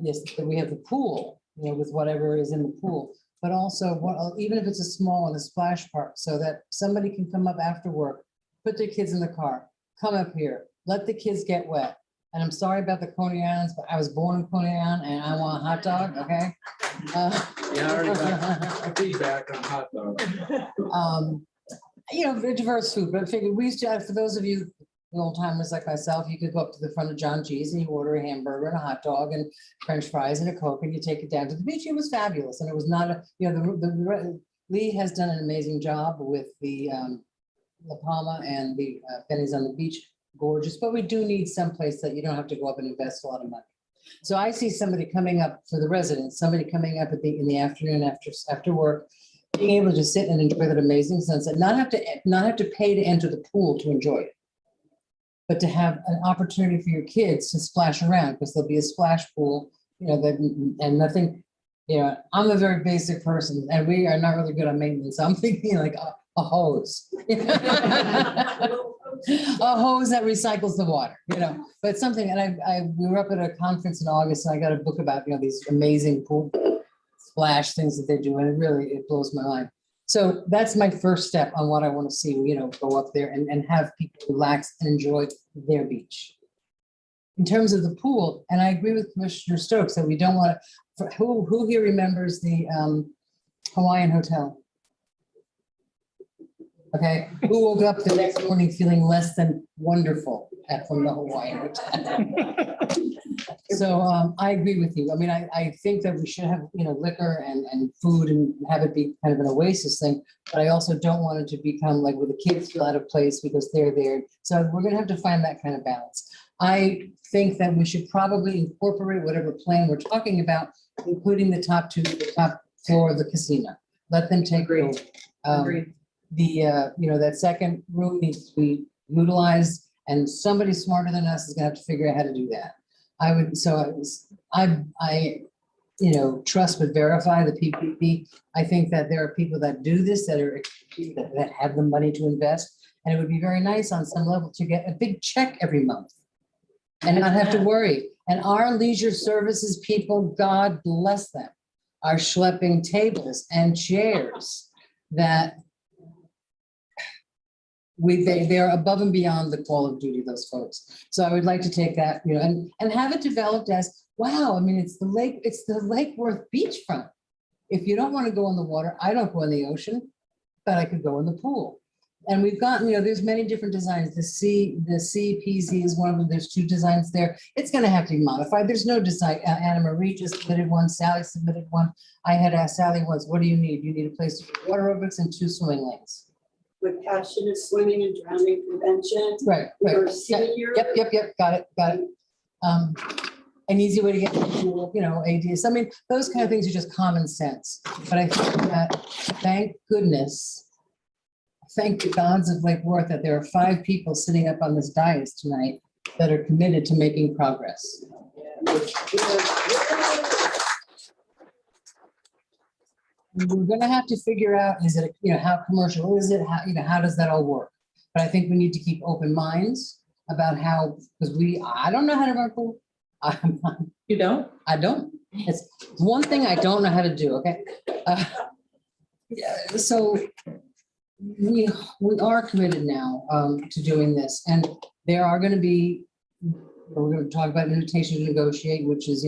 yes, that we have the pool, with whatever is in the pool, but also even if it's a small one, a splash park, so that somebody can come up after work, put their kids in the car, come up here, let the kids get wet. And I'm sorry about the Coney Islands, but I was born in Coney Island and I want a hot dog, okay? Yeah, I already got feedback on hot dog. Diverse food, but I figured we used to, for those of you old timers like myself, you could go up to the front of John G's and you order a hamburger and a hot dog and French fries and a Coke and you take it down to the beach. It was fabulous. And it was not Lee has done an amazing job with the La Palma and the Pennies on the Beach. Gorgeous, but we do need some place that you don't have to go up and invest a lot of money. So I see somebody coming up for the residents, somebody coming up in the afternoon after work, being able to just sit and enjoy that amazing sunset, not have to pay to enter the pool to enjoy it, but to have an opportunity for your kids to splash around, because there'll be a splash pool, and nothing, I'm a very basic person and we are not really good on maintenance. So I'm thinking like a hose. A hose that recycles the water, but something, and we were up at a conference in August, and I got a book about, these amazing pool splash things that they do, and it blows my mind. So that's my first step on what I want to see, go up there and have people relax and enjoy their beach. In terms of the pool, and I agree with Commissioner Stokes that we don't want to, who here remembers the Hawaiian Hotel? Okay, who woke up the next morning feeling less than wonderful from the Hawaiian Hotel? So I agree with you. I mean, I think that we should have, liquor and food and have it be kind of an oasis thing. But I also don't want it to become like where the kids feel out of place because they're there. So we're gonna have to find that kind of balance. I think that we should probably incorporate whatever plan we're talking about, including the top floor of the casino. Let them take over. Agreed. That second room needs to be utilized, and somebody smarter than us is gonna have to figure out how to do that. I trust but verify the PPP. I think that there are people that do this that have the money to invest, and it would be very nice on some level to get a big check every month and not have to worry. And our leisure services people, God bless them, are schlepping tables and chairs that they are above and beyond the call of duty, those folks. So I would like to take that, and have it developed as, wow, I mean, it's the Lake Worth beachfront. If you don't want to go in the water, I don't go in the ocean, but I could go in the pool. And we've got, there's many different designs. The CPZ is one of them. There's 2 designs there. It's going to have to be modified. There's no design. Anna Marie just submitted one. Sally submitted one. I had asked Sally once, what do you need? You need a place to do water aerobics and 2 swimming lanes. With passionate swimming and drowning prevention. Right. For Yep, senior. Yep. Got it. An easy way to get to the pool, ADS. I mean, those kind of things are just common sense. But I think that, thank goodness, thank the gods of Lake Worth that there are 5 people sitting up on this dais tonight that are committed to making progress. We're gonna have to figure out, is it, how commercial is it? How does that all work? But I think we need to keep open minds about how, because I don't know how to run a pool. You don't? I don't. It's one thing I don't know how to do, okay? So we are committed now to doing this, and there are gonna be, we're gonna talk about invitation to negotiate, which is,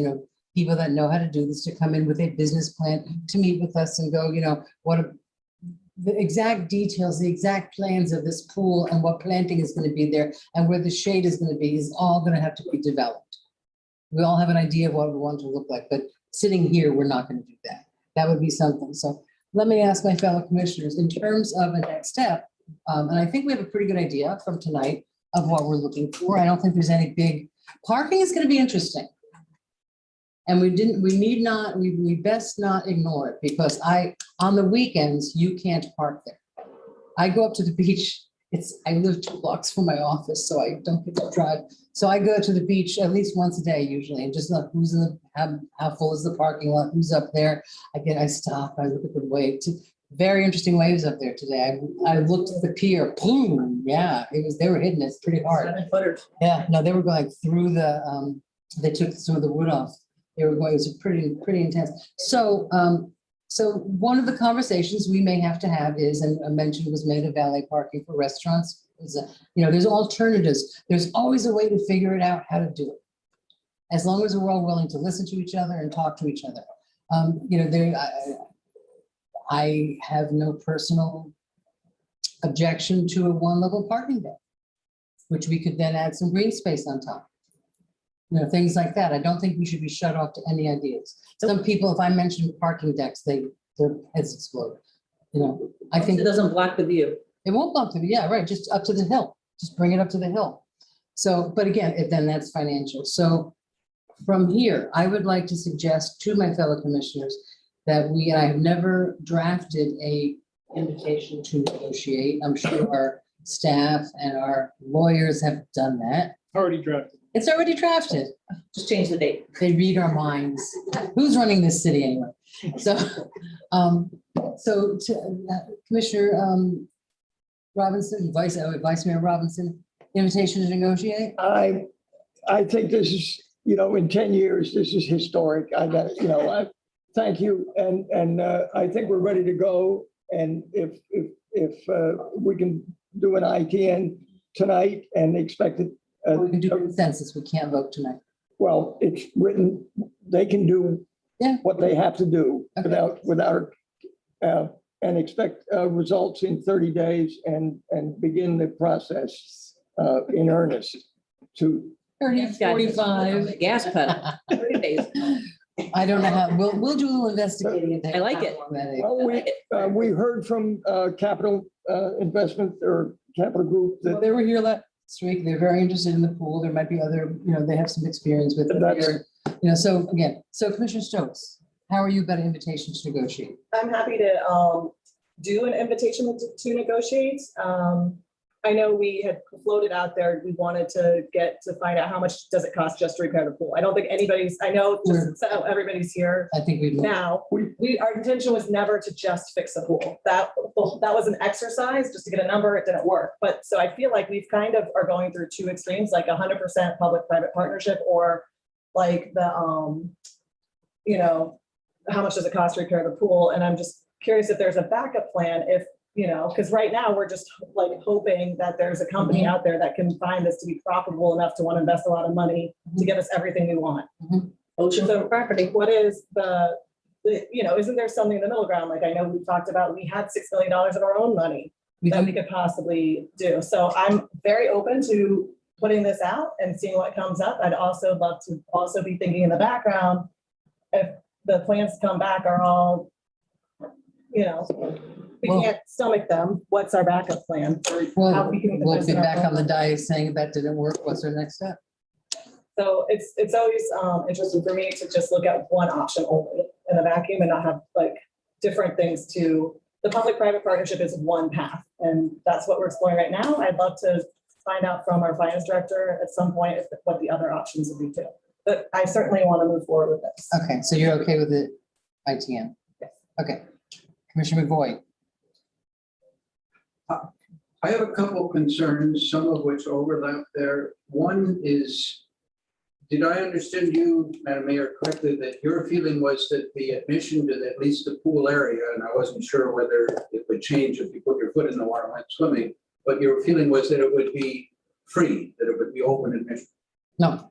people that know how to do this to come in with a business plan to meet with us and go, the exact details, the exact plans of this pool and what planting is going to be there and where the shade is going to be is all going to have to be developed. We all have an idea of what we want to look like, but sitting here, we're not going to do that. That would be something. So let me ask my fellow commissioners in terms of a next step. And I think we have a pretty good idea from tonight of what we're looking for. I don't think there's any big, parking is going to be interesting. And we best not ignore it because on the weekends, you can't park there. I go up to the beach. I live 2 blocks from my office, so I don't get to drive. So I go to the beach at least once a day usually and just look who's how full is the parking lot, who's up there. I stop, I look at the waves. Very interesting waves up there today. I looked at the pier, boom, yeah, they were hitting it pretty hard. 7-footers. Yeah, no, they were going through they took some of the wood off. They were going, it was pretty intense. So one of the conversations we may have to have is, and a mention was made of valet parking for restaurants. There's alternatives. There's always a way to figure it out how to do it. As long as we're all willing to listen to each other and talk to each other. I have no personal objection to a 1-level parking deck, which we could then add some green space on top. Things like that. I don't think we should be shut off to any ideas. Some people, if I mention parking decks, their heads explode. I think It doesn't block the view. it won't block the view. Yeah, right. Just up to the hill. Just bring it up to the hill. So, but again, then that's financial. So from here, I would like to suggest to my fellow commissioners that I have never drafted a invitation to negotiate. I'm sure our staff and our lawyers have done that. Already drafted. It's already drafted. Just change the date. They read our minds. Who's running this city anyway? So, Commissioner Robinson, Vice Mayor Robinson, invitation to negotiate? I think this is, in 10 years, this is historic. I thank you. And I think we're ready to go. And if we can do an ITN tonight and expect it. We can do consensus. We can't vote tonight. Well, it's written, they can do Yeah. what they have to do Okay. without, and expect results in 30 days and begin the process in earnest to 30, 45. Gas pedal. 30 days. I don't know how, we'll do a little investigating. into I like it. how Well, we heard from Capital Investment or Capital Group Well, that they were here last week. They're very interested in the pool. There might be other, they have some experience with it. That's- So again, so Commissioner Stokes, how are you about an invitation to negotiate? I'm happy to do an invitation to negotiate. I know we had floated out there, we wanted to find out how much does it cost just to repair the pool. I don't think I know just so everybody's here I think we. now. Our intention was never to just fix the pool. That was an exercise just to get a number. It didn't work. But so I feel like we've kind of are going through two extremes, like 100% public-private partnership or like the, how much does it cost to repair the pool? And I'm just curious if there's a backup plan if, because right now we're just like hoping that there's a company out there that can find this to be profitable enough to want to invest a lot of money to get us everything we want. Oceanfront property. What is isn't there something in the middle ground? Like I know we talked about, we had $6 million of our own money that we could possibly do. So I'm very open to putting this out and seeing what comes up. I'd also love to also be thinking in the background, if the plans to come back are all, we can't stomach them, what's our backup plan? How Well, we can we'll invest be in our back own on the money? dais saying that didn't work. What's our next step? So it's always interesting for me to just look at one option only in a vacuum and not have like different things the public-private partnership is one path. And that's what we're exploring right now. I'd love to find out from our finance director at some point what the other options would be too. But I certainly want to move forward with this. Okay, so you're okay with the ITM? Yes. Okay. Commissioner McVoy. I have a couple concerns, some of which overlap there. One is, did I understand you, Madam Mayor, correctly, that your feeling was that the admission to at least the pool area, and I wasn't sure whether it would change if you put your foot in the water and went swimming, but your feeling was that it would be free, that it would be open admission? No,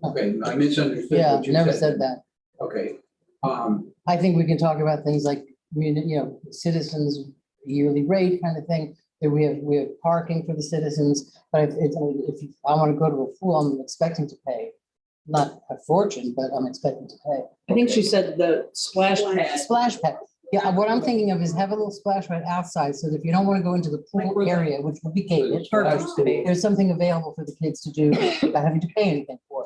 Okay, I misunderstood yeah, what you never said. said that. Okay, I think we can talk about things like, citizens yearly rate kind of thing. That we have parking for the citizens, but if I want to go to a pool, I'm expecting to pay. Not a fortune, but I'm expecting to pay. I think she said the splash pad. Splash pad. Yeah, what I'm thinking of is have a little splash pad outside, so that if you don't want to go into the pool area, which would be gated, there's something available for the kids to do without having to pay anything for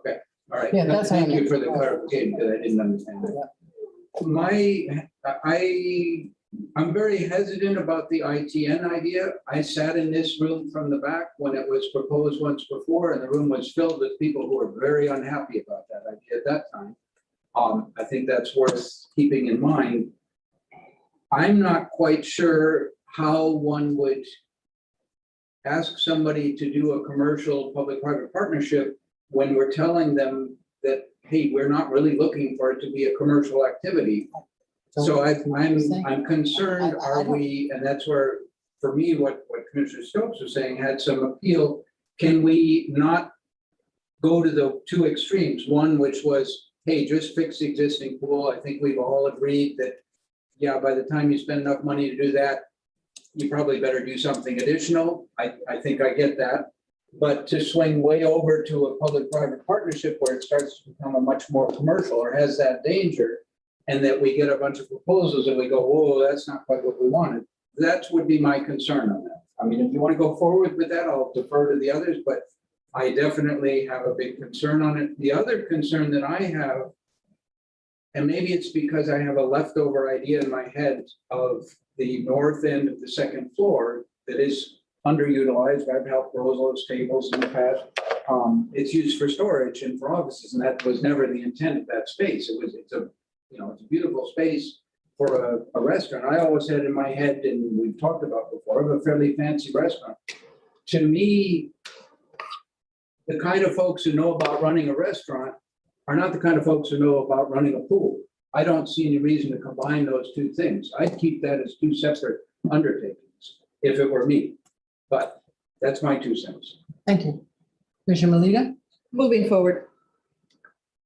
it. all right. Yeah, that's how I Thank you meant for it. the clarification, because I didn't understand that. I'm very hesitant about the ITN idea. I sat in this room from the back when it was proposed once before, and the room was filled with people who were very unhappy about that idea at that time. I think that's worth keeping in mind. I'm not quite sure how one would ask somebody to do a commercial public-private partnership when we're telling them that, hey, we're not really looking for it to be a commercial activity. So I'm concerned, are we, and that's where, for me, what Commissioner Stokes was saying had some appeal. Can we not go to the two extremes? One, which was, hey, just fix the existing pool. I think we've all agreed that, yeah, by the time you spend enough money to do that, you probably better do something additional. I think I get that. But to swing way over to a public-private partnership where it starts to become a much more commercial or has that danger, and that we get a bunch of proposals and we go, whoa, that's not quite what we wanted. That would be my concern on that. I mean, if you want to go forward with that, I'll defer to the others, but I definitely have a big concern on it. The other concern that I have, and maybe it's because I have a leftover idea in my head of the north end of the second floor that is underutilized. I've helped roll those tables in the past. It's used for storage and for offices, and that was never the intent of that space. It's a beautiful space for a restaurant, I always had in my head, and we've talked about before, of a fairly fancy restaurant. To me, the kind of folks who know about running a restaurant are not the kind of folks who know about running a pool. I don't see any reason to combine those two things. I'd keep that as two separate undertakings if it were me. But that's my 2 cents. Thank you. Commissioner Malika? Moving forward,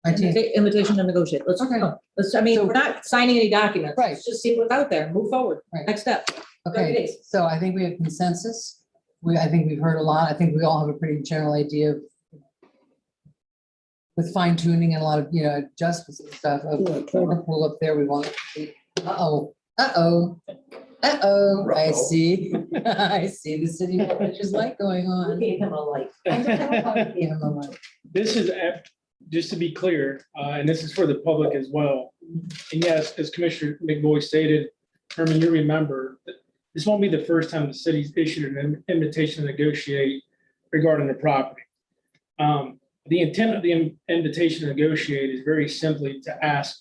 IT. invitation to negotiate. Let's, Okay. let's, I mean, So- we're not signing any documents. Right. Let's just see what's out there, move forward. Right. Next step. 30 Okay, days. so I think we have consensus. I think we've heard a lot. I think we all have a pretty general idea of with fine tuning and a lot of, adjustments and stuff of the pool up there. We want it to be, I see. I see the city manager's light going Who on. gave him a light? I don't know how to give him a light. This is, just to be clear, and this is for the public as well. And yes, as Commissioner McBoy stated, Herman, you remember, this won't be the first time the city's issued an invitation to negotiate regarding the property. The intent of the invitation to negotiate is very simply to ask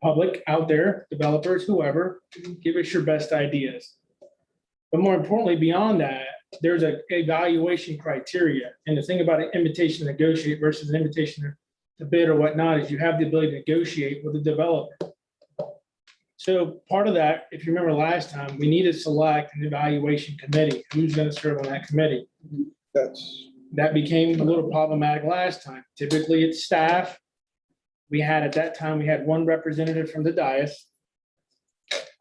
public out there, developers, whoever, give us your best ideas. But more importantly, beyond that, there's a evaluation criteria. And the thing about an invitation to negotiate versus an invitation to bid or whatnot is you have the ability to negotiate with the developer. So part of that, if you remember last time, we need to select an evaluation committee. Who's going to serve on that committee? That became a little problematic last time. Typically, it's staff. At that time, we had one representative from the dais.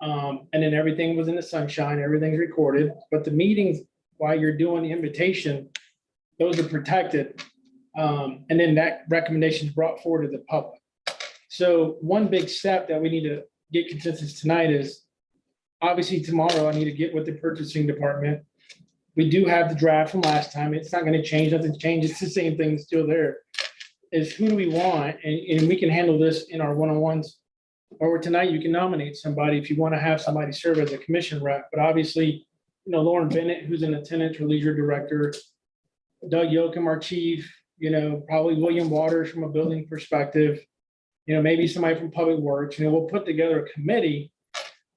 And then everything was in the sunshine, everything's recorded, but the meetings, while you're doing the invitation, those are protected. And then that recommendation is brought forward to the public. So one big step that we need to get consensus tonight is, obviously tomorrow I need to get with the purchasing department. We do have the draft from last time. It's not going to change, nothing changes, it's the same thing still there. Is who do we want? And we can handle this in our one-on-ones. Or tonight you can nominate somebody if you want to have somebody serve as a commission rep. But obviously, Lauren Bennett, who's an attendance or leisure director, Doug Yoakum, our chief, probably William Waters from a building perspective, maybe somebody from Public Works, we'll put together a committee.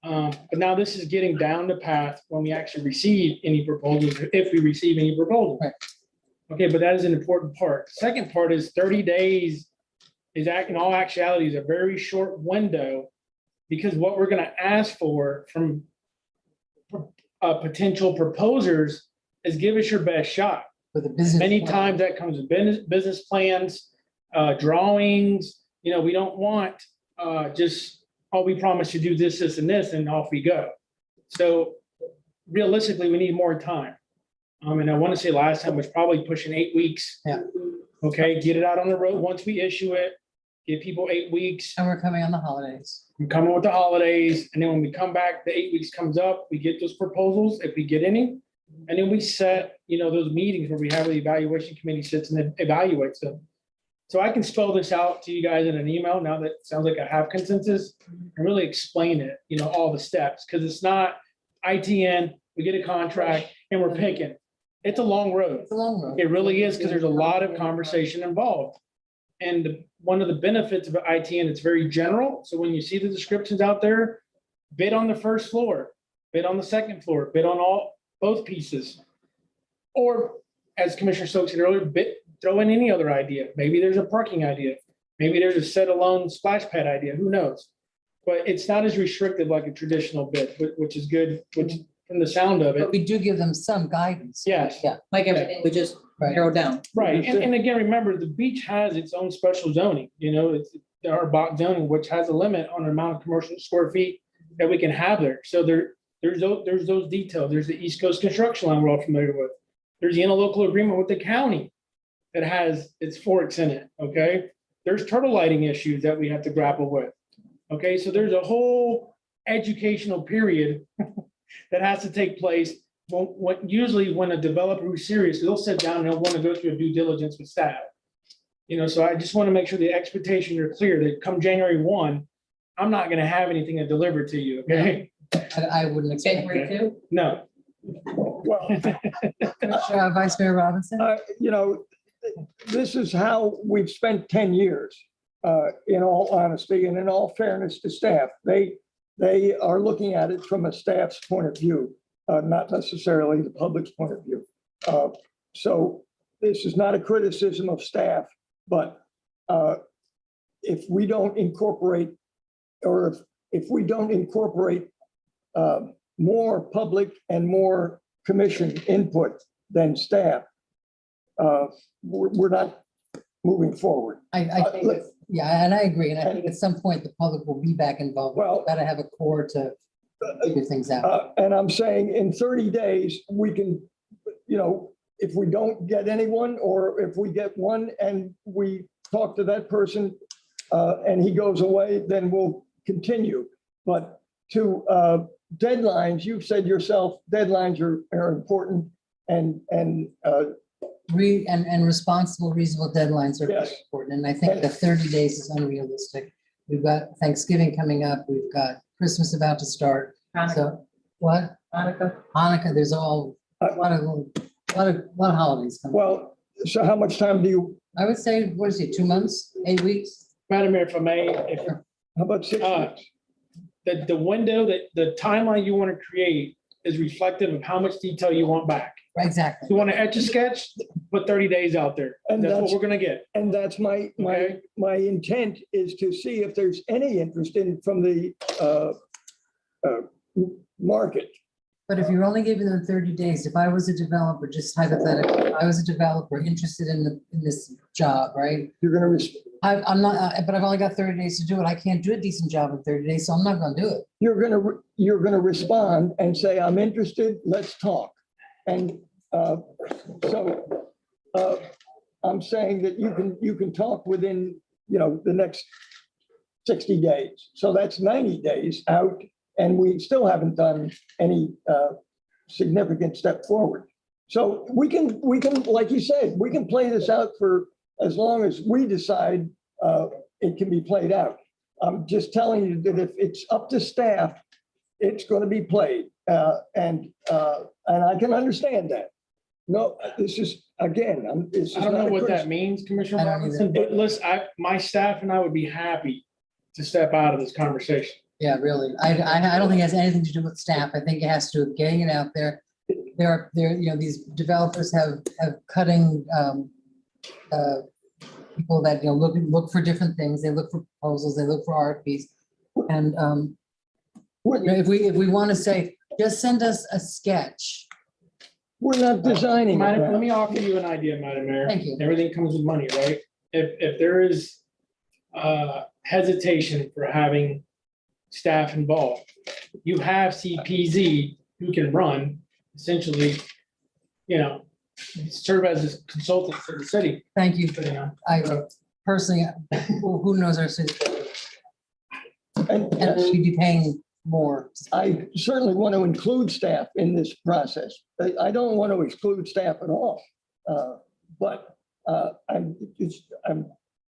But now this is getting down the path when we actually receive any proposals, if we receive any proposals. Right. Okay, but that is an important part. Second part is 30 days is in all actuality is a very short window, because what we're going to ask for from potential proposers is give us your best shot. For the business. Many plan. times that comes with business plans, drawings. We don't want just, oh, we promise you do this, this, and this, and off we go. So realistically, we need more time. And I want to say last time was probably pushing 8 weeks. Yeah. Okay, get it out on the road once we issue it, give people 8 weeks. And we're coming on the holidays. I'm coming with the holidays, and then when we come back, the 8 weeks comes up, we get those proposals, if we get any. And then we set, those meetings where we have the evaluation committee sits and evaluates them. So I can spell this out to you guys in an email now that it sounds like I have consensus, and really explain it, all the steps, because it's not ITN, we get a contract and we're picking. It's a long road. It's a long road. It really is, because there's a lot of conversation involved. And one of the benefits of ITN, it's very general. So when you see the descriptions out there, bid on the first floor, bid on the second floor, bid on both pieces. Or as Commissioner Stokes said earlier, throw in any other idea. Maybe there's a parking idea. Maybe there's a set alone splash pad idea. Who knows? But it's not as restrictive like a traditional bid, which is good, which from the sound of it. But we do give them some guidance. Yes. Yeah. Like everything, we just Right. narrow down. Right, and again, remember, the beach has its own special zoning, it's our box zoning, which has a limit on the amount of commercial square feet that we can have there. So there's those details. There's the East Coast construction line we're all familiar with. There's the interlocal agreement with the county that has its forks in it, okay? There's turtle lighting issues that we have to grapple with. Okay, so there's a whole educational period that has to take place. Usually when a developer is serious, they'll sit down and they'll want to go through a due diligence with staff. So I just want to make sure the expectations are clear that come January 1, I'm not going to have anything to deliver to you, okay? I wouldn't expect. January 2. No. Well, Vice Mayor Robinson? This is how we've spent 10 years, in all honesty and in all fairness to staff. They They are looking at it from a staff's point of view, not necessarily the public's point of view. So this is not a criticism of staff, but if we don't incorporate, or if we don't incorporate more public and more commission input than staff, we're not moving forward. I think, yeah, and I agree, and I think at some point the public will be back involved. Well- We've got to have a core to figure things out. And I'm saying in 30 days, we can, if we don't get anyone, or if we get one and we talk to that person and he goes away, then we'll continue. But to deadlines, you've said yourself, deadlines are important, and Responsible, reasonable deadlines are very Yes. important, and I think the 30 days is unrealistic. We've got Thanksgiving coming up, we've got Christmas about to start, so, what? Hanukkah, there's a lot of holidays coming. well, so how much time do you, I would say, what is it, 2 months, 8 weeks? Madam Mayor, if I may, if how about 6 weeks? the window, that the timeline you want to create is reflective of how much detail you want back. Exactly. You want to etch a sketch, put 30 days out there. And That's what that's- we're gonna get. And that's my Okay. intent is to see if there's any interest from the market. But if you're only giving them 30 days, if I was a developer, just hypothetically, if I was a developer interested in this job, right? You're gonna, I'm not, but I've only got 30 days to do it. I can't do a decent job in 30 days, so I'm not gonna do it. you're gonna respond and say, I'm interested, let's talk. And so I'm saying that you can talk within, the next 60 days. So that's 90 days out, and we still haven't done any significant step forward. So we can, like you said, we can play this out for as long as we decide it can be played out. I'm just telling you that if it's up to staff, it's going to be played. And I can understand that. No, this is, again, this is I don't know not a what that criticism. means, Commissioner I don't Robinson, but listen, my staff and I would be happy to step out of this conversation. Yeah, really. I don't think it has anything to do with staff. I think it has to do with getting it out there. These developers have cutting people that, look for different things. They look for proposals, they look for RFPs. And if we want to say, just send us a sketch. We're not designing it Let now. me offer you an idea, Madam Mayor. Thank you. Everything comes with money, right? If there is hesitation for having staff involved, you have CPZ who can run, essentially, serve as a consultant for the city. Thank you. You know. I personally, who knows our city? And And we'd be paying more. I certainly want to include staff in this process. I don't want to exclude staff at all. But I'm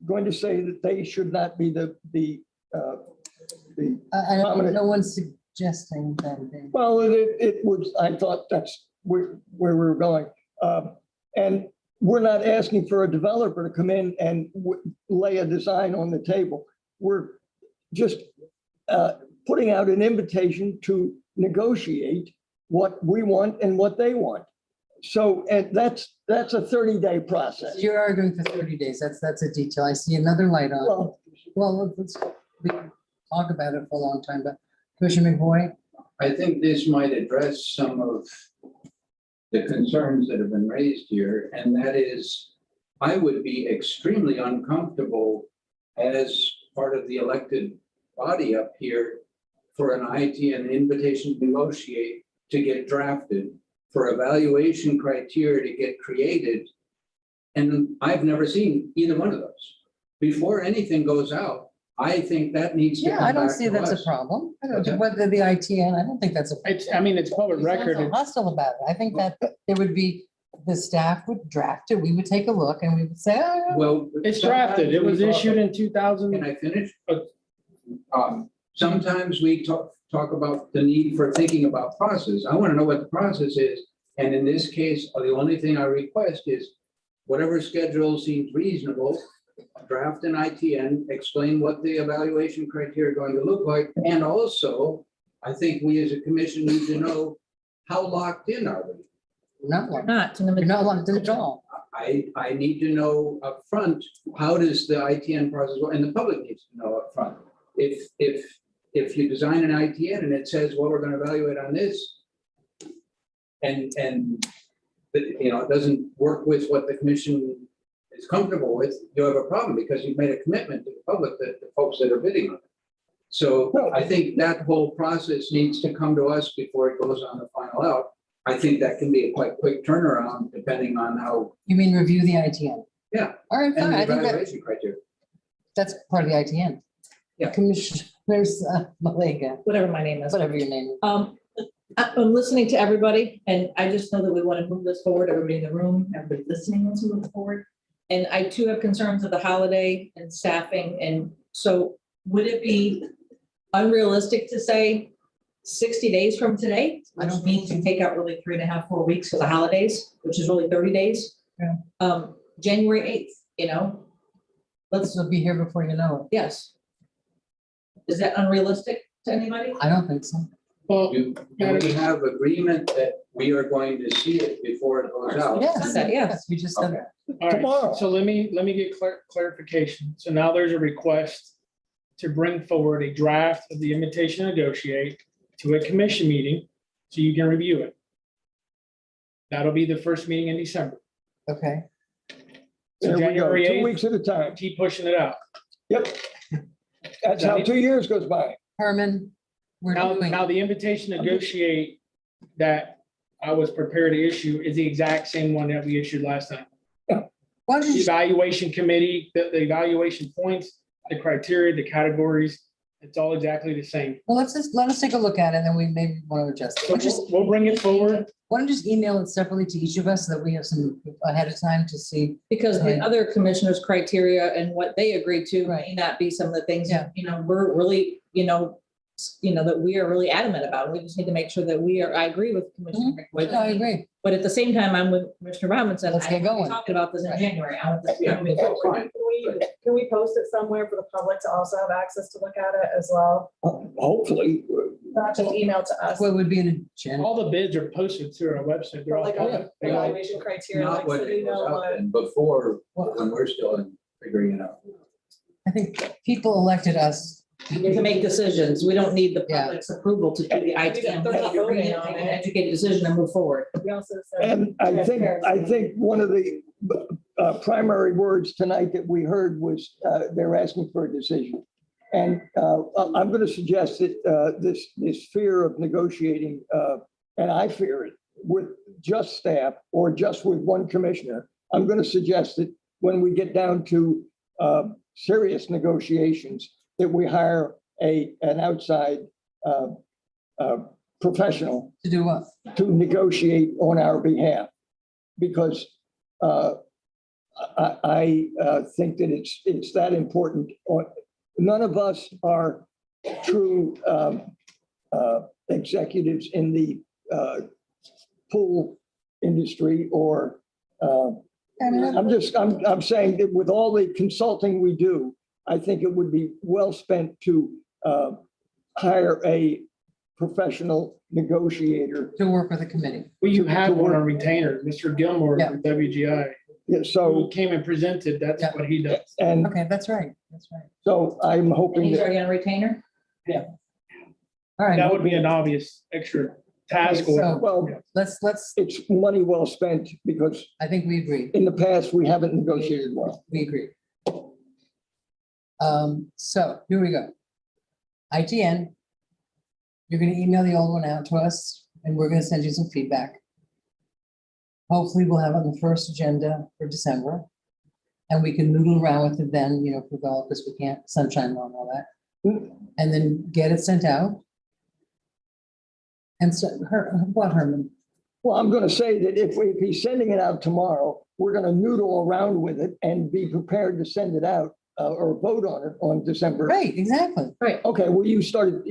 going to say that they should not be the No one's suggesting that. well, it was, I thought that's where we were going. And we're not asking for a developer to come in and lay a design on the table. We're just putting out an invitation to negotiate what we want and what they want. So, and that's a 30-day process. You're arguing for 30 days. That's a detail. I see another light on. Well, we can talk about it for a long time, but Commissioner McVoy? I think this might address some of the concerns that have been raised here, and that is, I would be extremely uncomfortable as part of the elected body up here for an IT and an invitation to negotiate to get drafted, for evaluation criteria to get created. And I've never seen either one of those. Before anything goes out, I think that needs to come Yeah, I back don't see to that's a us. problem. I don't, Okay. whether the ITN, I don't think that's a. It's public record. I'm hostile about it. I think that there would be, the staff would draft it, we would take a look and we would say, oh. Well, It's drafted. It was sometimes we issued in 2000. Can I finish? Sometimes we talk about the need for thinking about process. I want to know what the process is. And in this case, the only thing I request is whatever schedule seems reasonable, draft an ITN, explain what the evaluation criteria are going to look like. And also, I think we as a commission need to know how locked in are we? Not one. Not in the You're middle. not locked in at all. I need to know upfront, how does the ITN process work? And the public needs to know upfront. If you design an ITN and it says, well, we're gonna evaluate on this, and it doesn't work with what the commission is comfortable with, you have a problem because you've made a commitment to the public, that the folks that are bidding on it. So I think that whole process needs to come to us before it goes on the final out. I think that can be a quite quick turnaround depending on how, You mean review the ITN? Yeah. All right, and fine. the I think that, evaluation criteria. that's part of the ITN. Yeah. Commissioners, Malega, Whatever my name is. whatever your name is. I'm listening to everybody, and I just know that we want to move this forward. Everybody in the room, everybody listening wants to move forward. And I too have concerns with the holiday and staffing. And so would it be unrealistic to say 60 days from today? I don't mean to take out really 3.5, 4 weeks for the holidays, which is really 30 days. Yeah. January 8th, Let's be here before you know it. yes. Is that unrealistic to anybody? I don't think so. Well, Do we have agreement that we are going to see it before it goes out? Yes, Yes. yes, we just said Okay. that. all Tomorrow. right, so let me get clarification. So now there's a request to bring forward a draft of the invitation to negotiate to a commission meeting so you can review it. That'll be the first meeting in December. Okay. So There we go, January 2 8th, weeks at a time. keep pushing it out. Yep. That's how 2 years goes by. Herman, we're Now, doing, now the invitation to negotiate that I was prepared to issue is the exact same one that we issued last time. why don't The you, evaluation committee, the evaluation points, the criteria, the categories, it's all exactly the same. well, let us take a look at it, and then we maybe want to adjust. it. So we'll bring it forward. Why don't you just email it separately to each of us so that we have some ahead of time to see? Because the Right. other commissioners' criteria and what they agreed to Right. may not be some of the things, Yeah. we're really, that we are really adamant about. We just need to make sure that I agree with Commissioner No, I McWhorter. agree. But at the same time, I'm with Commissioner Robinson. Let's get We going. talked about this in Right. January. I want this Yeah, moving that's forward. fine. Can we post it somewhere for the public to also have access to look at it as well? Hopefully, Not just email to us, What would be an agenda? All the bids are posted to our website. They're or all like public. a evaluation criteria, Not like when so it we goes know out, what. and before, when we're still figuring it out. I think people elected us. To make decisions. We don't need the Yeah. public's approval to do the ITM. They're not voting Make on an it. educated decision and move forward. We also said and I transparency. think one of the primary words tonight that we heard was they're asking for a decision. And I'm going to suggest that this fear of negotiating, and I fear it, with just staff or just with one commissioner, I'm going to suggest that when we get down to serious negotiations, that we hire an outside professional To do what? to negotiate on our behalf. Because I think that it's that important. None of us are true executives in the pool industry or I'm saying that with all the consulting we do, I think it would be well spent to hire a professional negotiator. To work with the committee. Well, you have one on retainer, Mr. Gilmore Yeah. from WGI. Yeah, Who so, came and presented, that's Yeah. what he does. and Okay, that's right. That's right. so I'm And hoping he's that, already on retainer? All right. That would be an obvious extra task. Okay, or- so- well, Let's, it's money well spent because I think we agree. in the past, we haven't negotiated well. We agree. So here we go. ITN. You're gonna email the old one out to us and we're gonna send you some feedback. Hopefully we'll have it on the first agenda for December. And we can noodle around with it then, for all, because we can't sunshine law and all that. And then get it sent out. And so, what, Herman? Well, I'm going to say that if he's sending it out tomorrow, we're going to noodle around with it and be prepared to send it out or vote on it on December. Right, exactly. Okay, well, you started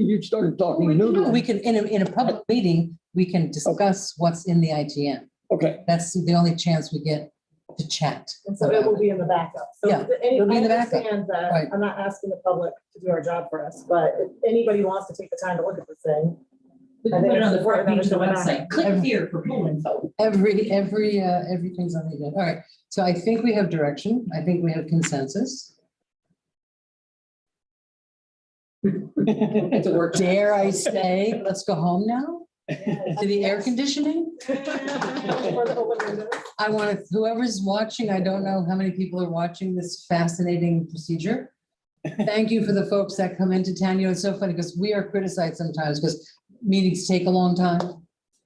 talking No, noodling. we can, in a public meeting, we can discuss what's in the ITN. Okay, That's the only chance we get to chat. And so it will be in the backup. So Yeah, any, it'll be I in the backup, understand that, right. I'm not asking the public to do our job for us, but if anybody wants to take the time to look at this thing, We can put it on the front page of the website. Click here for pool info. Everything's on the agenda. All right, so I think we have direction. I think we have consensus. It's a work. Dare I say, let's go home now? To the air conditioning? For the open windows. I want to, whoever's watching, I don't know how many people are watching this fascinating procedure. Thank you for the folks that come into town. You know, it's so funny because we are criticized sometimes because meetings take a long time.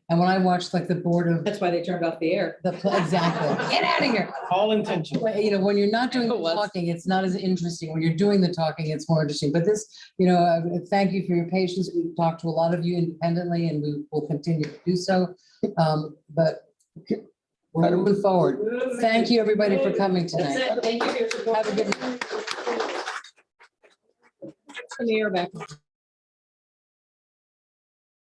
And when I watch like the board of That's why they turned off the air. exactly, get out of here. All intentional. Well, you know, when you're not doing the It was. talking, it's not as interesting. When you're doing the talking, it's more interesting. But this, you know, thank you for your patience. We've talked to a lot of you independently and we will continue to do so. But we're moving forward. Thank you, everybody, for coming tonight. That's it. Thank you for your support. Have a good night. Turn the air back on.